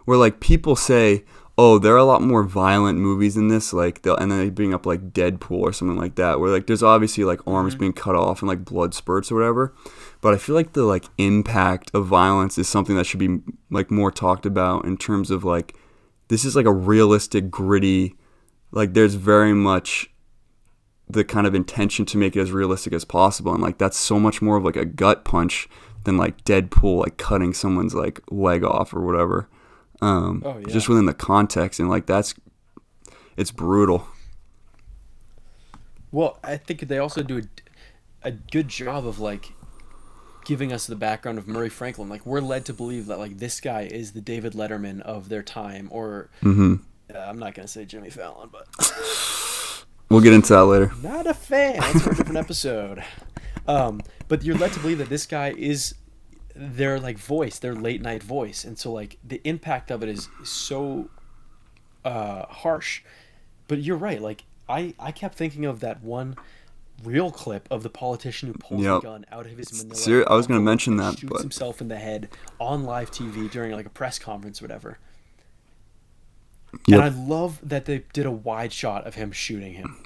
where like people say, "Oh, there are a lot more violent movies in this," like and then they bring up like Deadpool or something like that, where like there's obviously like arms being cut off and like blood spurts or whatever. But I feel like the like impact of violence is something that should be like more talked about in terms of like this is like a realistic, gritty, like there's very much the kind of intention to make it as realistic as possible, and like that's so much more of like a gut punch than like Deadpool like cutting someone's like leg off or whatever. Just within the context, and like it's brutal. Well, I think they also do a good job of like giving us the background of Murray Franklin. Like, we're led to believe that like this guy is the David Letterman of their time, or I'm not gonna say Jimmy Fallon, but we'll get into that later. Not a fan. That's for a different episode. But you're led to believe that this guy is their like voice, their late night voice, and so like the impact of it is so harsh. But you're right. Like I kept thinking of that one real clip of the politician who pulls the gun out of his manila. I was going to mention that, shoots but himself in the head on live TV during like a press conference or whatever. Yep. And I love that they did a wide shot of him shooting him.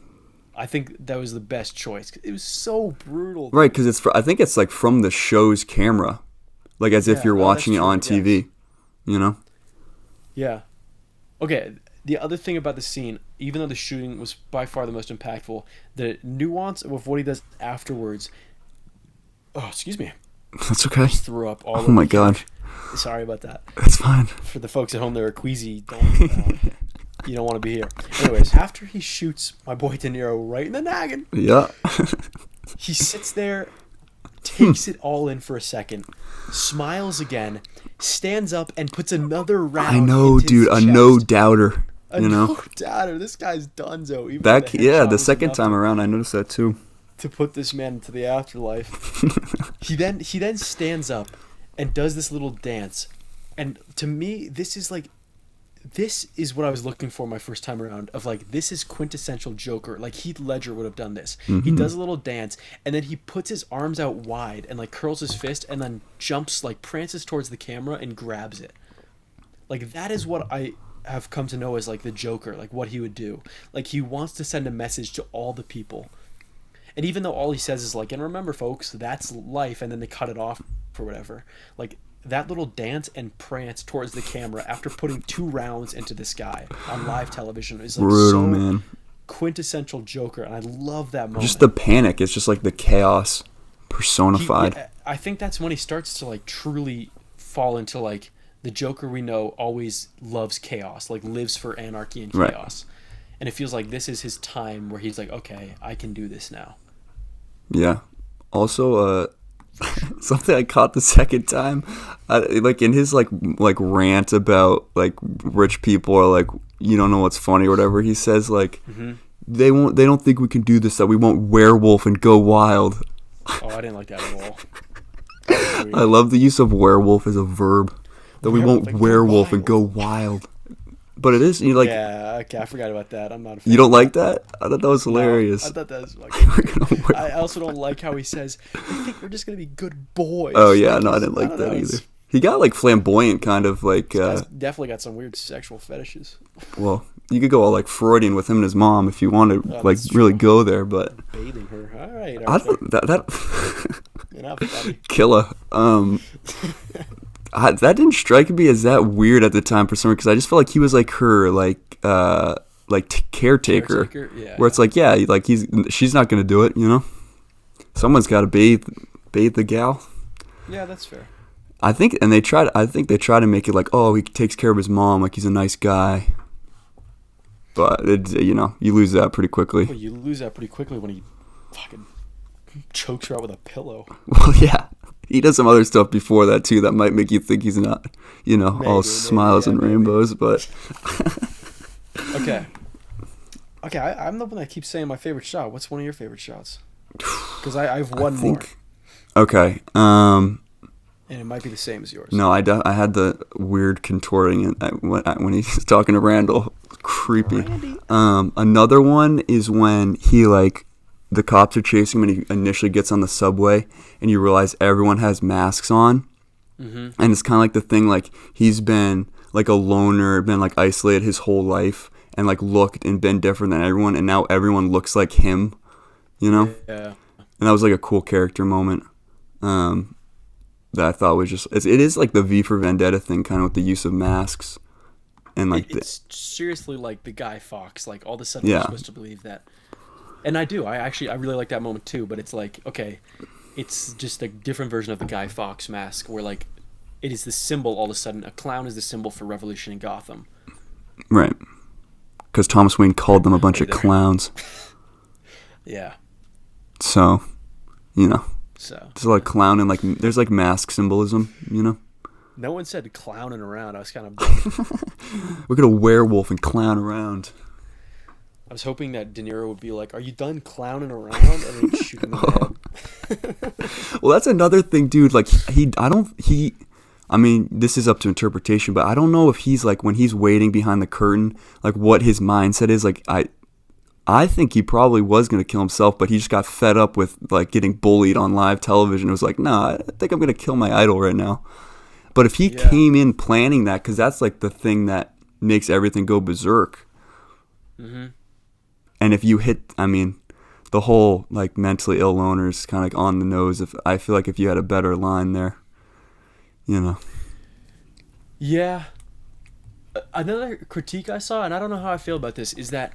I think that was the best choice. It was so brutal. Right, because I think it's like from the show's camera, like as if you're watching it on TV, you know? Yeah. Okay, the other thing about the scene, even though the shooting was by far the most impactful, the nuance of what he does afterwards. Oh, excuse me. That's okay. I just threw up all over. Oh my god. Sorry about that. That's fine. For the folks at home that are queasy, you don't want to be here. Anyways, after he shoots my boy De Niro right in the noggin, yeah, he sits there, takes it all in for a second, smiles again, stands up, and puts another round. I know, into dude. his A chest. no doubter. You know, no doubter. This guy's donezo. Even the second time around, I noticed that too. To put this man into the afterlife, he then stands up and does this little dance, and to me, this is what I was looking for my first time around. Of like, this is quintessential Joker. Like Heath Ledger would have done this. Mm-hmm. He does a little dance, and then he puts his arms out wide and like curls his fist, and then jumps, like prances towards the camera and grabs it. Like, that is what I have come to know as like the Joker. Like, what he would do. Like, he wants to send a message to all the people. And even though all he says is like, and remember folks, that's life, and then they cut it off or whatever. Like, that little dance and prance towards the camera after putting 2 rounds into this guy on live television is like brutal, so man. Quintessential Joker, and I love that moment. Just the panic. It's just like the chaos personified. I think that's when he starts to like truly fall into like the Joker we know always loves chaos, like lives for anarchy and chaos. Right. And it feels like this is his time where he's like, okay, I can do this now. Yeah. Also, something I caught the second time, like in his like rant about like rich people are like, you don't know what's funny or whatever. He says like, Mm-hmm. they don't think we can do this, that we won't werewolf and go wild. Oh, I didn't like that at all. That was weird. I love the use of werewolf as a verb. That we Werewolf won't and go werewolf and wild. go wild. But it is, you like, Yeah, okay, I forgot about that. I'm not a fan you don't of like that? I thought that was No, hilarious. I thought that was fucking We're weird. gonna I also don't like how he says, I think we're just going to be good boys. Oh yeah, no, I he's- didn't like don't that know, either. it's- He got like flamboyant, kind of like. Guy's definitely got some weird sexual fetishes. Well, you could go all like Freudian with him and his mom if you want to Oh, like that's really true. go there, but Bathing her. All right, I Arthur. don't, that You're not funny. killer. That didn't strike me as that weird at the time for some reason, because I just felt like he was like her caretaker. Yeah. Where it's like, yeah, like she's not gonna do it, you know. Someone's got to bathe the gal. Yeah, that's fair. I think they try to make it like, oh, he takes care of his mom, like he's a nice guy. But it's, you know, you lose that pretty quickly. Well, you lose that pretty quickly when he fucking chokes her out with a pillow. Well, yeah, he does some other stuff before that too that might make you think he's not, you know, all Maybe, smiles yeah, and maybe. rainbows. But Okay. Okay, I'm the one that keeps saying my favorite shot. What's one of your favorite shots? Because I have one more, okay, and it might be the same as yours. no, I had the weird contorting when he's talking to Randall. Creepy. Randy. Another one is when he like the cops are chasing him and he initially gets on the subway and you realize everyone has masks on, and it's kind of like the thing like he's been like a loner, been like isolated his whole life and like looked and been different than everyone, and now everyone looks like him, you know. Yeah. And that was like a cool character moment that I thought was just it is like the V for Vendetta thing, kind of with the use of masks and like It's seriously like the Guy Fawkes. Like all of a sudden Yeah. we're supposed to believe that. And I do. I really like that moment too. But it's like, okay, it's just a different version of the Guy Fawkes mask, where like it is the symbol. All of a sudden, a clown is the symbol for revolution in Gotham. right, because Thomas Wayne called them a bunch of Right there. clowns. Yeah. So, you know, So there's a lot of clown and like there's like mask symbolism, you know. no one said clowning around. I was kind of. We're gonna werewolf and clown around. I was hoping that De Niro would be like, "Are you done clowning around?" and then shoot him in the head. Well, that's another thing, dude. Like I mean, this is up to interpretation, but I don't know if he's like when he's waiting behind the curtain, like what his mindset is. Like I think he probably was gonna kill himself, but he just got fed up with like getting bullied on live television. It was like, nah, I think I'm gonna kill my idol right now. But if he Yeah. came in planning that, because that's like the thing that makes everything go berserk. Mm-hmm. And if you hit, I mean, the whole like mentally ill loner is kind of like on the nose. If I feel like if you had a better line there, you know. Yeah. Another critique I saw, and I don't know how I feel about this, is that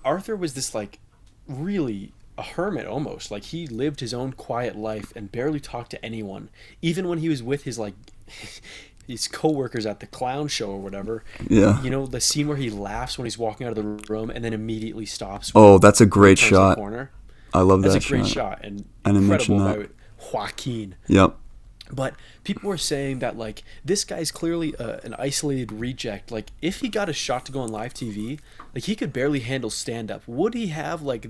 Arthur was this like really a hermit almost. Like he lived his own quiet life and barely talked to anyone, even when he was with his like his coworkers at the clown show or whatever. Yeah. You know, the scene where he laughs when he's walking out of the room and then immediately stops. Oh, that's a when he great turns the shot. corner. I love That's that a great shot and I didn't mention incredible that. by Joaquin. Yep. But people were saying that like this guy's clearly an isolated reject. Like if he got a shot to go on live TV, like he could barely handle stand up. Would he have like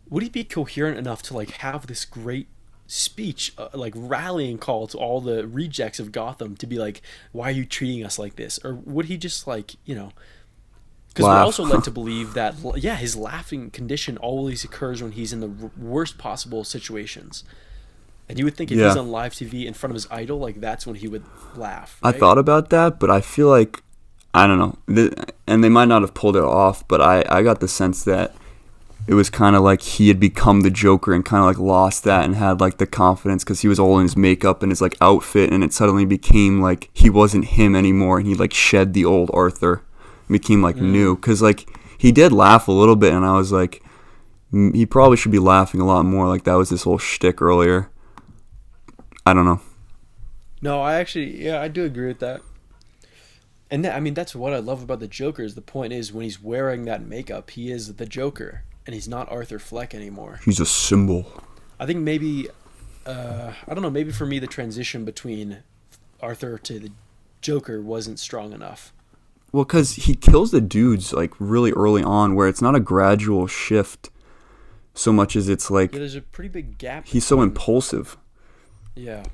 would he be coherent enough to like have this great speech, like rallying call to all the rejects of Gotham to be like, why are you treating us like this? Or would he just like, you know, because we're Laugh. also led to believe that, yeah, his laughing condition always occurs when he's in the worst possible situations. And you would think if Yeah. he's on live TV in front of his idol, like that's when he would laugh. I Right? thought about that, but I feel like I don't know, and they might not have pulled it off, but I got the sense that it was kind of like he had become the Joker and kind of like lost that and had like the confidence because he was all in his makeup and his like outfit, and it suddenly became like he wasn't him anymore, and he like shed the old Arthur and became like new, because like he did laugh a little bit, and I was like, he probably should be laughing a lot more. Like that was this whole shtick earlier. I don't know. No, I do agree with that. And I mean, that's what I love about the Joker. Is the point is when he's wearing that makeup, he is the Joker, and he's not Arthur Fleck anymore. He's a symbol. I think maybe, I don't know, maybe for me the transition between Arthur to the Joker wasn't strong enough. Well, because he kills the dudes like really early on, where it's not a gradual shift so much as it's like there's a pretty big gap. He's so impulsive. Yeah.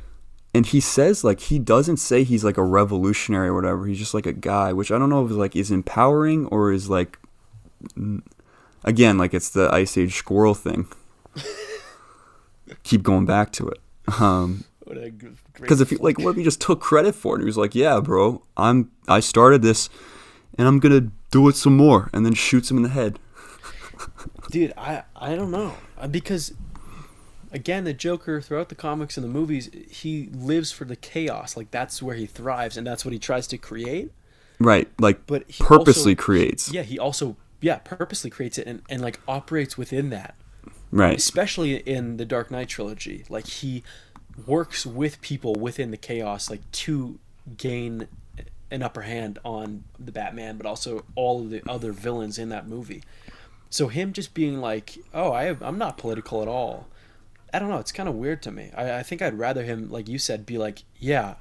And he says, like, he doesn't say he's like a revolutionary or whatever. He's just like a guy, which I don't know if like is empowering or is like, again, like it's the Ice Age squirrel thing. Keep going back to it. Because if he, like, what if he just took credit for it? He was like, yeah, bro, I started this and I'm going to do it some more, and then shoots him in the head. Dude, I don't know. Because, again, the Joker, throughout the comics and the movies, he lives for the chaos. Like, that's where he thrives, and that's what he tries to create. Right, like, but he purposely also, creates. He also purposely creates it and, like, operates within that. Right. Especially in the Dark Knight trilogy. Like, he works with people within the chaos, like, to gain an upper hand on the Batman, but also all of the other villains in that movie. So him just being like, oh, I'm not political at all. I don't know. It's kind of weird to me. I think I'd rather him, like you said, be like, yeah,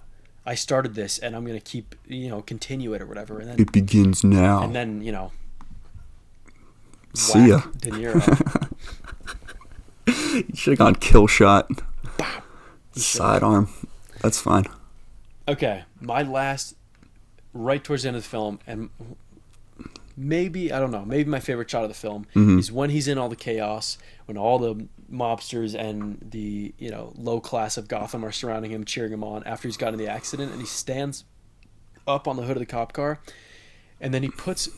I started this and I'm going to keep, continue it or whatever. And then it begins now. And then, see ya. De Niro. You should have gone kill shot. Bow. Sidearm. That's fine. Okay. My last, right towards the end of the film, and maybe, I don't know, maybe my favorite shot of the film is when he's in all the chaos, when all the mobsters and the, low class of Gotham are surrounding him, cheering him on after he's gotten in the accident, and he stands up on the hood of the cop car, and then he puts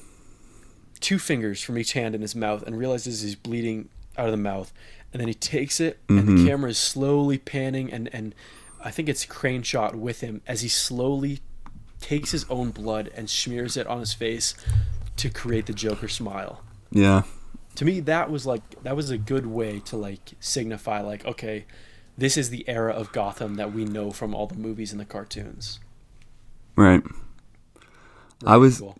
2 fingers from each hand in his mouth and realizes he's bleeding out of the mouth, and then he takes it, and the camera is slowly panning, and I think it's crane shot with him as he slowly takes his own blood and smears it on his face to create the Joker smile. Yeah. To me, that was a good way to like signify like, okay, this is the era of Gotham that we know from all the movies and the cartoons. Right. Really cool.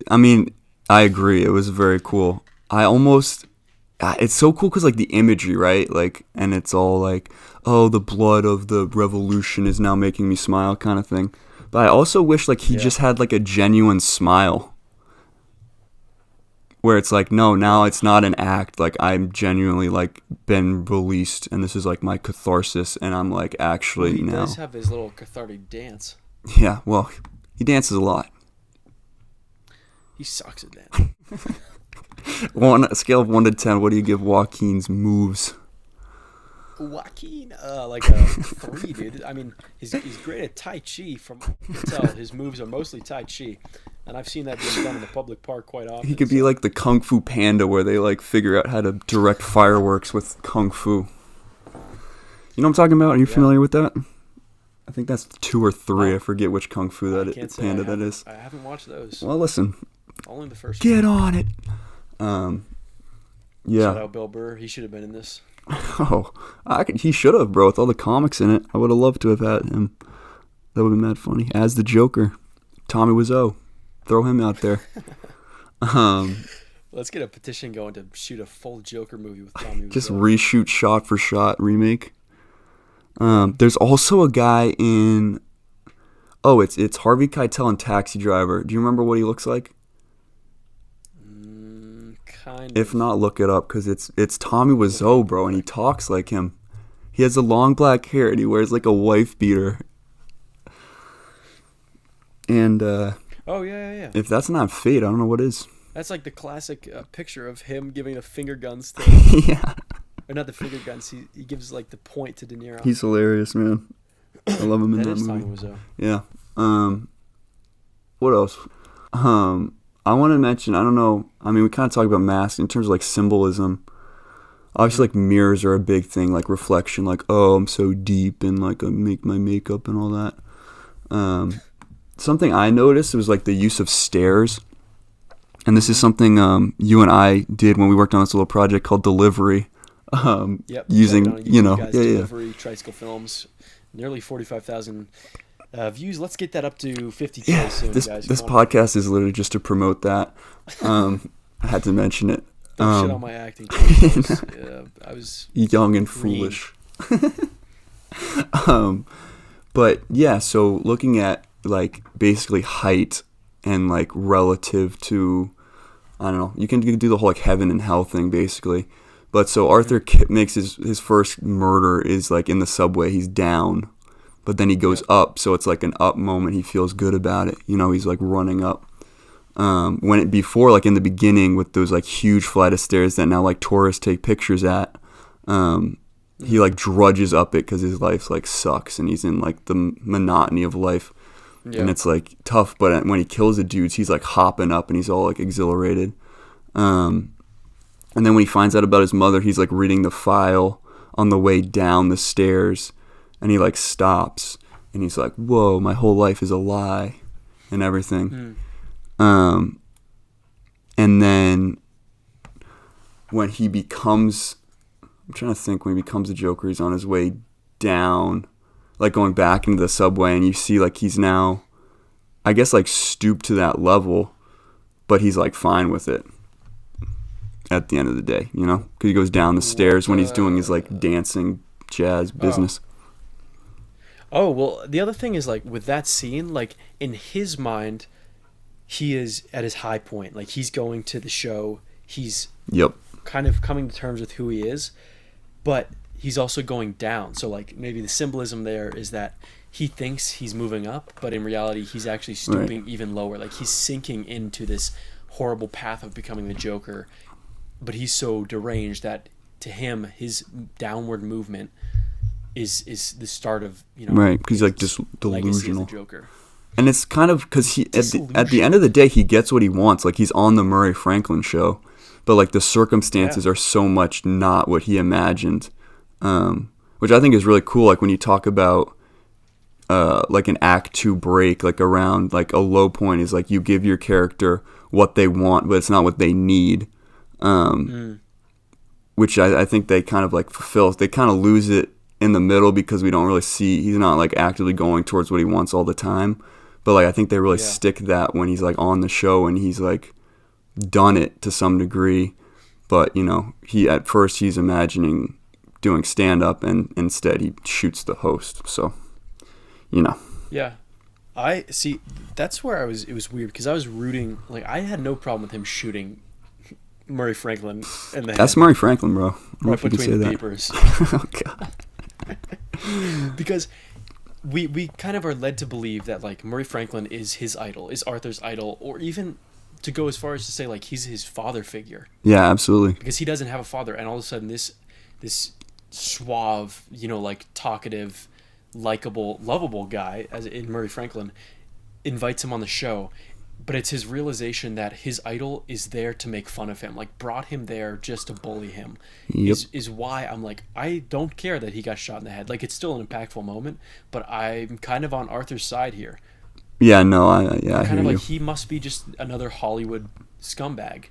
I agree. It was very cool. It's so cool because like the imagery, right? Like, and it's all like, oh, the blood of the revolution is now making me smile kind of thing. But I also wish like he just had like a genuine smile. Where it's like, no, now it's not an act. Like, I'm genuinely, like, been released, and this is, like, my catharsis, and I'm, like, actually he now. He does have his little cathartic dance. Yeah, well, he dances a lot. He sucks at that. On a scale of 1 to 10, what do you give Joaquin's moves? Joaquin, like a 3, dude. I mean, he's great at Tai Chi. From what I can tell, his moves are mostly Tai Chi. And I've seen that being done in the public park quite often. He could be like the Kung Fu Panda where they like figure out how to direct fireworks with Kung Fu. You know what I'm talking about? Are you familiar with that? I think that's 2 or 3. I forget which Kung Fu Panda that is. I haven't watched those. Well, listen. Only the first Get one. on it. Yeah. Shout out Bill Burr. He should have been in this. Oh, he should have, bro. With all the comics in it, I would have loved to have had him. That would have been mad funny. As the Joker, Tommy Wiseau. Throw him out there. Let's get a petition going to shoot a full Joker movie with Tommy Wiseau. Just reshoot shot for shot remake. There's also a guy in. Oh, it's Harvey Keitel in Taxi Driver. Do you remember what he looks like? Kind of. If not, look it up because it's Tommy Wiseau, bro, and he talks like him. He has the long black hair and he wears like a wife beater. And oh yeah. If that's not fate, I don't know what is. That's like the classic picture of him giving the finger guns to. Yeah. Or not the finger guns. He gives like the point to De Niro. He's hilarious, man. I love him in that is movie. Tommy Wiseau. Yeah. What else? I want to mention, I don't know, I mean, we kind of talk about masks in terms of, like, symbolism. Obviously, like, mirrors are a big thing, like, reflection, like, oh, I'm so deep, and, like, I make my makeup and all that. Something I noticed was, like, the use of stairs. And this is something you and I did when we worked on this little project called Delivery. Using, Delivery, Tricycle Films, nearly 45,000 views. Let's get that up to 50K soon, guys. This podcast is literally just to promote that. I had to mention it. Don't shit on my acting. I was young and foolish. But yeah, so looking at like basically height and like relative to, I don't know, you can do the whole like heaven and hell thing basically. But so Arthur makes his first murder is like in the subway. He's down, but then he goes up. So it's like an up moment. He feels good about it. You know, he's like running up. Before, like in the beginning with those like huge flight of stairs that now like tourists take pictures at, he like drudges up it because his life like sucks and he's in like the monotony of life. And it's like tough, but when he kills the dudes, he's like hopping up and he's all like exhilarated. And then when he finds out about his mother, he's like reading the file on the way down the stairs, and he like stops and he's like, "Whoa, my whole life is a lie," and everything. And then when he becomes, I'm trying to think, when he becomes the Joker, he's on his way down, like going back into the subway, and you see like he's now, I guess, like stooped to that level, but he's like fine with it at the end of the day, you know, because he goes down the stairs when he's doing his like dancing jazz business. Oh, well, the other thing is like with that scene, like in his mind, he is at his high point. Like he's going to the show, he's kind of coming to terms with who he is, but he's also going down. So like maybe the symbolism there is that he thinks he's moving up, but in reality he's actually stooping even lower. Like he's sinking into this horrible path of becoming the Joker, but he's so deranged that to him his downward movement is the start of, you know, right, because he's like just delusional. The Joker. And it's kind of because he at the end of the day he gets what he wants. Like he's on the Murray Franklin show, but like the circumstances are so much not what he imagined, which I think is really cool. Like when you talk about like an act 2 break, like around like a low point is like you give your character what they want, but it's not what they need, which I think they kind of like fulfill. They kind of lose it in the middle because we don't really see, he's not like actively going towards what he wants all the time. But like I think they really stick that when he's like on the show and he's like done it to some degree. But you know, at first he's imagining doing stand up and instead he shoots the host. So, you know. Yeah. I see, that's where it was weird because I was rooting, like I had no problem with him shooting Murray Franklin in the head. That's Murray Franklin, bro. Right between the papers. Oh god. Because we kind of are led to believe that like Murray Franklin is his idol, is Arthur's idol, or even to go as far as to say like he's his father figure. Yeah, absolutely. Because he doesn't have a father, and all of a sudden this suave, you know, like talkative, likable, lovable guy, as in Murray Franklin, invites him on the show. But it's his realization that his idol is there to make fun of him, like brought him there just to bully him. Is why I'm like, I don't care that he got shot in the head. Like it's still an impactful moment, but I'm kind of on Arthur's side here. Yeah, no, I kind hear of like you. he must be just another Hollywood scumbag.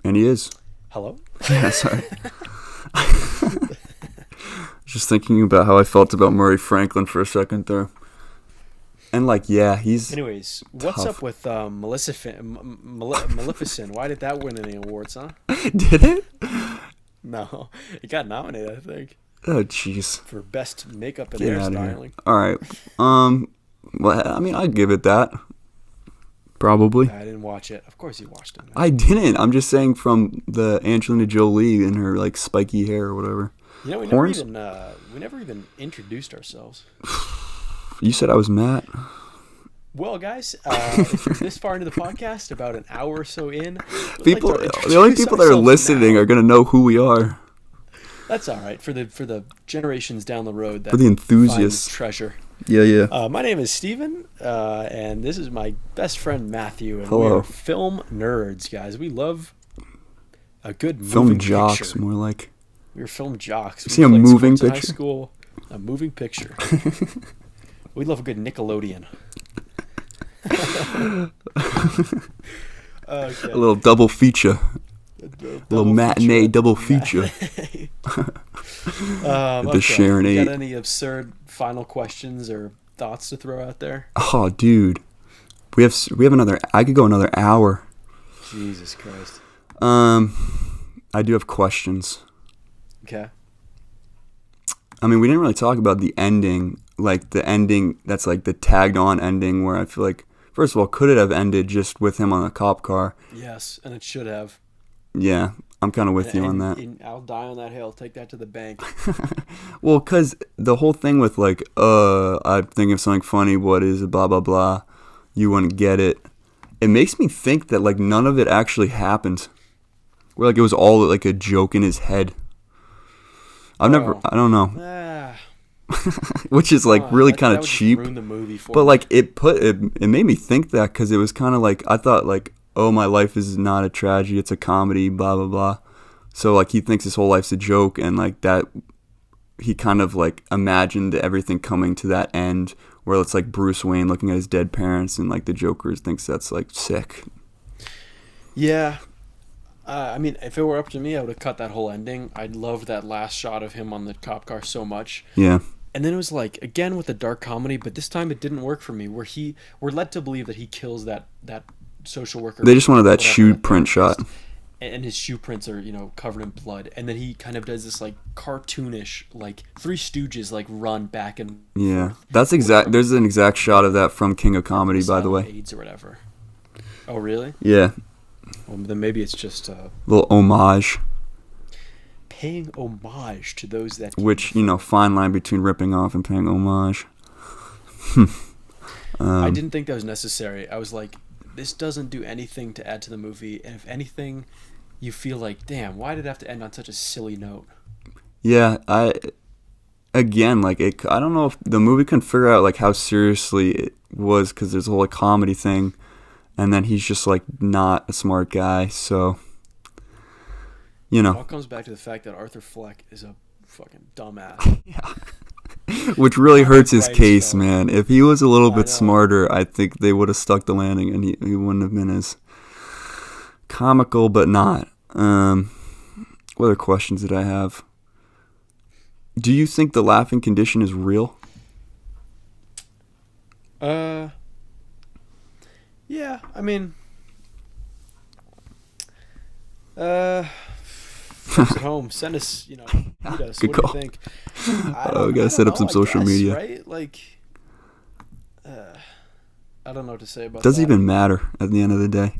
And he is. Hello? Yeah, sorry. Just thinking about how I felt about Murray Franklin for a second there. And like, yeah, he's. Anyways, what's up with Maleficent? Why did that win any awards, huh? Did it? No, it got nominated, I think. Oh, jeez. For best makeup and Get out of here. hairstyling. All right. Well, I mean, I'd give it that. Probably. I didn't watch it. Of course, you watched it. Man. I didn't. I'm just saying from the Angelina Jolie and her like spiky hair or whatever. You know, we never even introduced ourselves. You said I was Matt. Well, guys, if you're this far into the podcast, about an hour or so in, the only people that are listening are gonna know who we are. That's all right for the generations down the road. That for the enthusiasts, find treasure. Yeah. My name is Steven, and this is my best friend Matthew. And Hello. We're film nerds, guys. We love a good film jocks, picture. more like. We're film jocks. See a moving picture. High school, a moving picture. We love a good Nickelodeon. Okay. A little double feature. A little matinee double feature. The Sharon 8. Got any absurd final questions or thoughts to throw out there? Oh, dude, we have another. I could go another hour. Jesus Christ. I do have questions. Okay. I mean, we didn't really talk about the ending. like the ending that's like the tagged on ending where I feel like, first of all, could it have ended just with him on a cop car? Yes, and it should have. Yeah, I'm kind of with you on that. And I'll die on that hill. Take that to the bank. Well, because the whole thing with like, I'm thinking of something funny, what is it, blah, blah, blah, you wouldn't get it. It makes me think that like none of it actually happened. Where like it was all like a joke in his head. I don't know. Which is like really kind of cheap. Ruin the movie for but me. like it made me think that because it was kind of like, I thought like, oh, my life is not a tragedy, it's a comedy, blah, blah, blah. So like he thinks his whole life's a joke, and like that, he kind of like imagined everything coming to that end where it's like Bruce Wayne looking at his dead parents, and like the Joker thinks that's like sick. Yeah. I mean, if it were up to me, I would have cut that whole ending. I loved that last shot of him on the cop car so much. Yeah. And then it was like, again with the dark comedy, but this time it didn't work for me, where we're led to believe that he kills that social worker. They just wanted that whatever, shoe print shot. And his shoe prints are, covered in blood. And then he kind of does this like cartoonish, like Three Stooges, like run back and forth. That's exact. There's an exact shot of that from King of Comedy, by the way. AIDS or whatever. Oh, really? Yeah. Well, then maybe it's just Little homage. paying homage to those that. Which, fine line between ripping off and paying homage. I didn't think that was necessary. I was like, this doesn't do anything to add to the movie, and if anything, you feel like, damn, why did it have to end on such a silly note? Yeah, I don't know if the movie couldn't figure out like how seriously it was, because there's a whole like comedy thing, and then he's just like not a smart guy, so It all comes back to the fact that Arthur Fleck is a fucking dumbass. Yeah. Which really hurts his case, so. man. If he was a little bit smarter, I think they would have stuck the landing, and he wouldn't have been as comical, but not. What other questions did I have? Do you think the laughing condition is real? Yeah, I mean, folks at home, send us, tweet us. Good What do call. you think? We gotta set up some I social guess, media. right? Like, I don't know what to say about Doesn't that. even matter at the end of the day.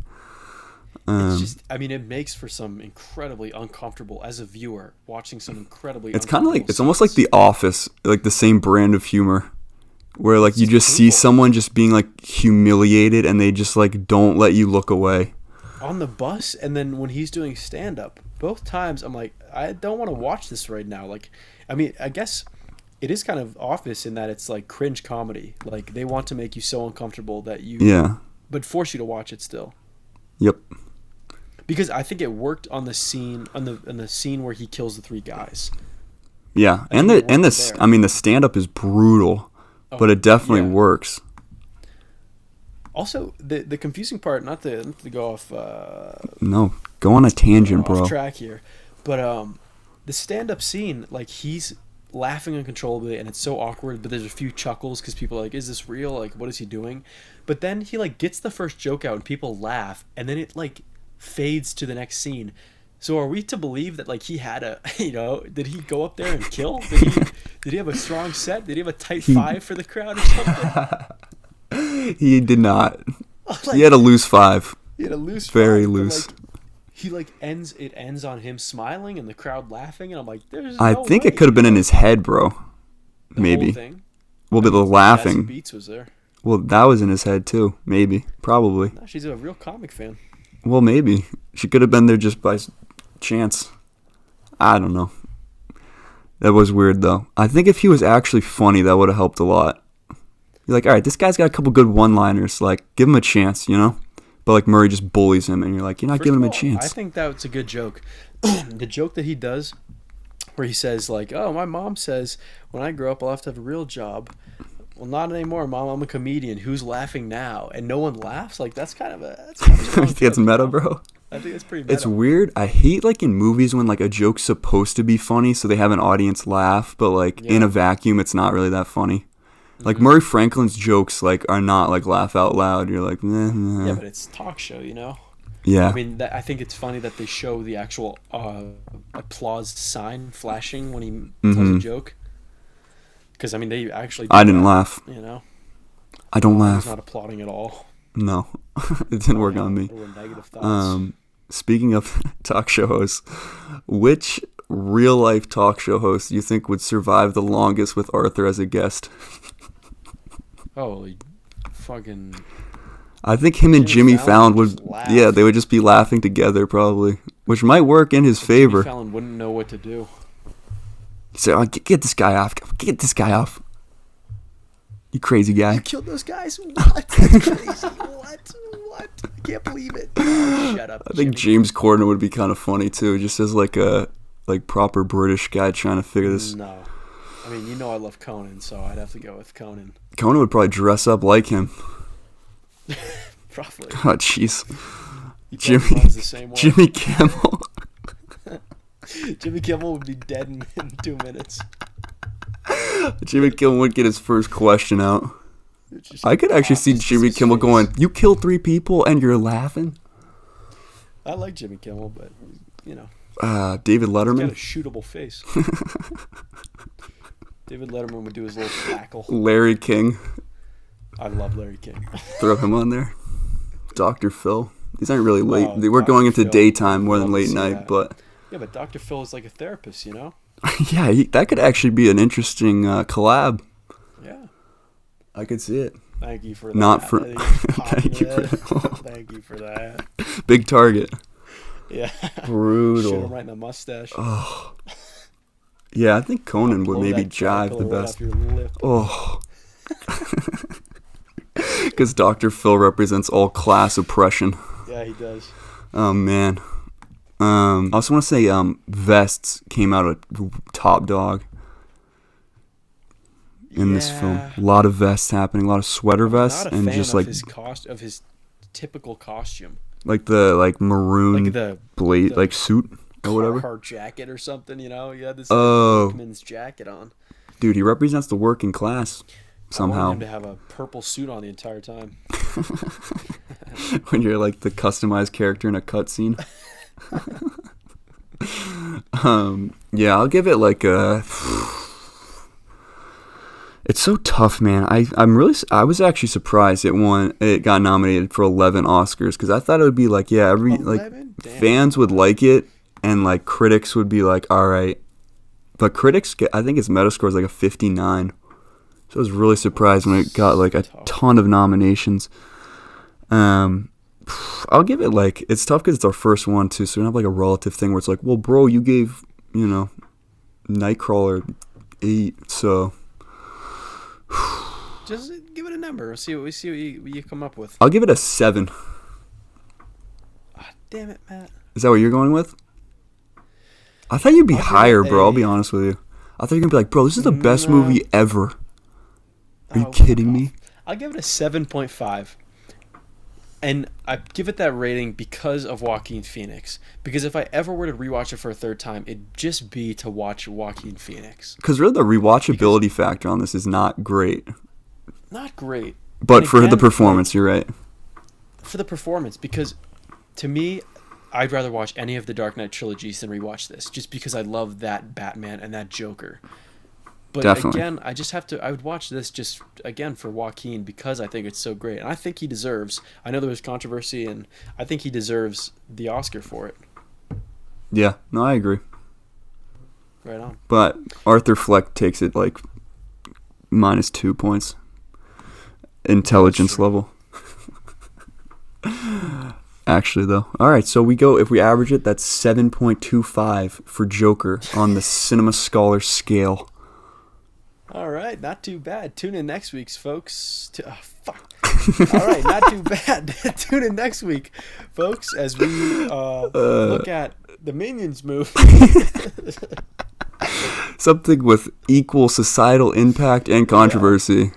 It's just, I mean, it makes for some incredibly uncomfortable, as a viewer, watching some incredibly It's kind of like, uncomfortable it's almost like scenes. The Office, like the same brand of humor, where like you just see painful. someone just being like humiliated, and they just like don't let you look away. On the bus, and then when he's doing stand-up, both times I'm like, I don't want to watch this right now. Like, I mean, I guess it is kind of Office in that it's like cringe comedy. Like, they want to make you so uncomfortable that but force you to watch it still. Yep. Because I think it worked on the scene where he kills the three guys. Yeah, I think it worked there. I mean, the stand-up is brutal, but it definitely works. Also, the confusing part, not to go off No, go on a tangent, bro. off track here, but the stand-up scene, like, he's laughing uncontrollably, and it's so awkward, but there's a few chuckles because people are like, is this real? Like, what is he doing? But then he like gets the first joke out and people laugh, and then it like fades to the next scene. So are we to believe that like he had a did he go up there and kill? Did he have a strong set? Did he have a tight five for the crowd or something? He did not. Like, He had a loose five. He had a loose Very five, but, loose. like, he like ends on him smiling and the crowd laughing, and I'm like, there's I no think way. it could have been in his head, bro. The Maybe. whole thing. Well, but the Zazie laughing. Beetz was there. Well, that was in his head too. Maybe. Probably. No, she's a real comic fan. Well, maybe. She could have been there just by chance. I don't know. That was weird, though. I think if he was actually funny, that would have helped a lot. You're like, all right, this guy's got a couple good one-liners. Like, give him a chance, But, like, Murray just bullies him, and you're like, you're not giving him a chance. I think that's a good joke. The joke that he does, where he says, like, oh, my mom says when I grow up, I'll have to have a real job. Well, not anymore, Mom. I'm a comedian. Who's laughing now? And no one laughs? Like, that's kind of a... You think that's meta, bro? I think it's pretty meta. It's weird. I hate, like, in movies when, like, a joke's supposed to be funny, so they have an audience laugh, but, like, in a vacuum, it's not really that funny. Like, Murray Franklin's jokes, like, are not, like, laugh out loud. You're like, nah. Yeah, but it's talk show, Yeah. I mean, I think it's funny that they show the actual applause sign flashing when he tells a joke. Because, I mean, they actually I didn't laugh. You know? I don't I was laugh. not applauding at all. No. It didn't work on me. There were negative thoughts. Speaking of talk show hosts, which real-life talk show host do you think would survive the longest with Arthur as a guest? Holy fucking... I think him and Jimmy Fallon would... just laugh. Yeah, they would just be laughing together, probably. Which might work in his favor. Jimmy Fallon wouldn't know what to do. He'd say, oh, get this guy off. Get this guy off. You crazy guy. You killed those guys? What? That's crazy. What? I can't believe it. Oh, shut up, I think James Corden would be kind of funny, too. Just as like a proper British guy trying to figure this... No. I mean, you know I love Conan, so I'd have to go with Conan. Conan would probably dress up like him. Probably. Oh, jeez. He probably runs the same way. Jimmy Kimmel. Jimmy Kimmel would be dead in 2 minutes. Jimmy Kimmel would get his first question out. I could actually see just Jimmy his Kimmel face. going, "You killed 3 people and you're laughing?" I like Jimmy Kimmel, but, you know. David He's got a Letterman. shootable face. David Letterman would do his little cackle. Larry King. I love Larry King. Throw him on there. Dr. Phil. These aren't really late. Oh, They were Dr. going into Phil. daytime more than Love to late see night, that. but Yeah, but Dr. Phil is like a therapist, you know? yeah, that could actually be an interesting collab. Yeah. I could see it. Thank you for that. Not for- I think it's Thank you for positive. Thank you for that. Big target. Yeah. Shoot Brutal. him right in the mustache. Oh. Yeah, I think Conan would Blow maybe that jive the caterpillar right best. off your lip. Oh. Because Dr. Phil represents all class oppression. Yeah, he does. Oh, man. I also want to say Vests came out a top dog in this film. Yeah. A lot of vests happening, a lot of sweater I'm vests, not a and fan just of like his typical costume. like the maroon Like the blade, the like suit or whatever. Carhartt jacket or something, you know? He had this Oh. workman's jacket on. Dude, he represents the working class I somehow. wanted him to have a purple suit on the entire time. When you're like the customized character in a cutscene. Yeah, I'll give it like a. It's so tough, man. I was actually surprised it got nominated for 11 Oscars because I thought it would be like, yeah, 11? Damn. fans would like it and like critics would be like, all right, but critics I think its Metascore is like a 59. So I was really surprised when it got like a ton of nominations. I'll give it like, it's tough because it's our first one too, so we don't have like a relative thing where it's like, well, bro, you gave, Nightcrawler 8, so. Just give it a number. See what you come up with. I'll give it a 7. Ah, damn it, Matt. Is that what you're going with? I thought you'd be I'll give higher, it bro. I'll a- be honest with you. I thought you were going to be like, bro, this is the best No. movie ever. Are you Oh, kidding me? I'll give it a 7.5. And I give it that rating because of Joaquin Phoenix. Because if I ever were to rewatch it for a third time, it'd just be to watch Joaquin Phoenix. Because really the rewatchability factor on this is not great. Not great. But And for again, the performance, you're right. For the performance, because to me, I'd rather watch any of the Dark Knight trilogies than rewatch this, just because I love that Batman and that Joker. But Definitely. again, I would watch this just, again, for Joaquin because I think it's so great. And I think he deserves, I know there was controversy, and I think he deserves the Oscar for it. Yeah, no, I agree. Right on. But Arthur Fleck takes it like -2 points. Intelligence level. Actually, though. All right, so if we average it, that's 7.25 for Joker on the Cinema Scholar scale. All right, not too bad. Tune in next week, folks. Fuck. All right, not too bad. Tune in next week, folks, as we look at the Minions movie. Something with equal societal impact and controversy.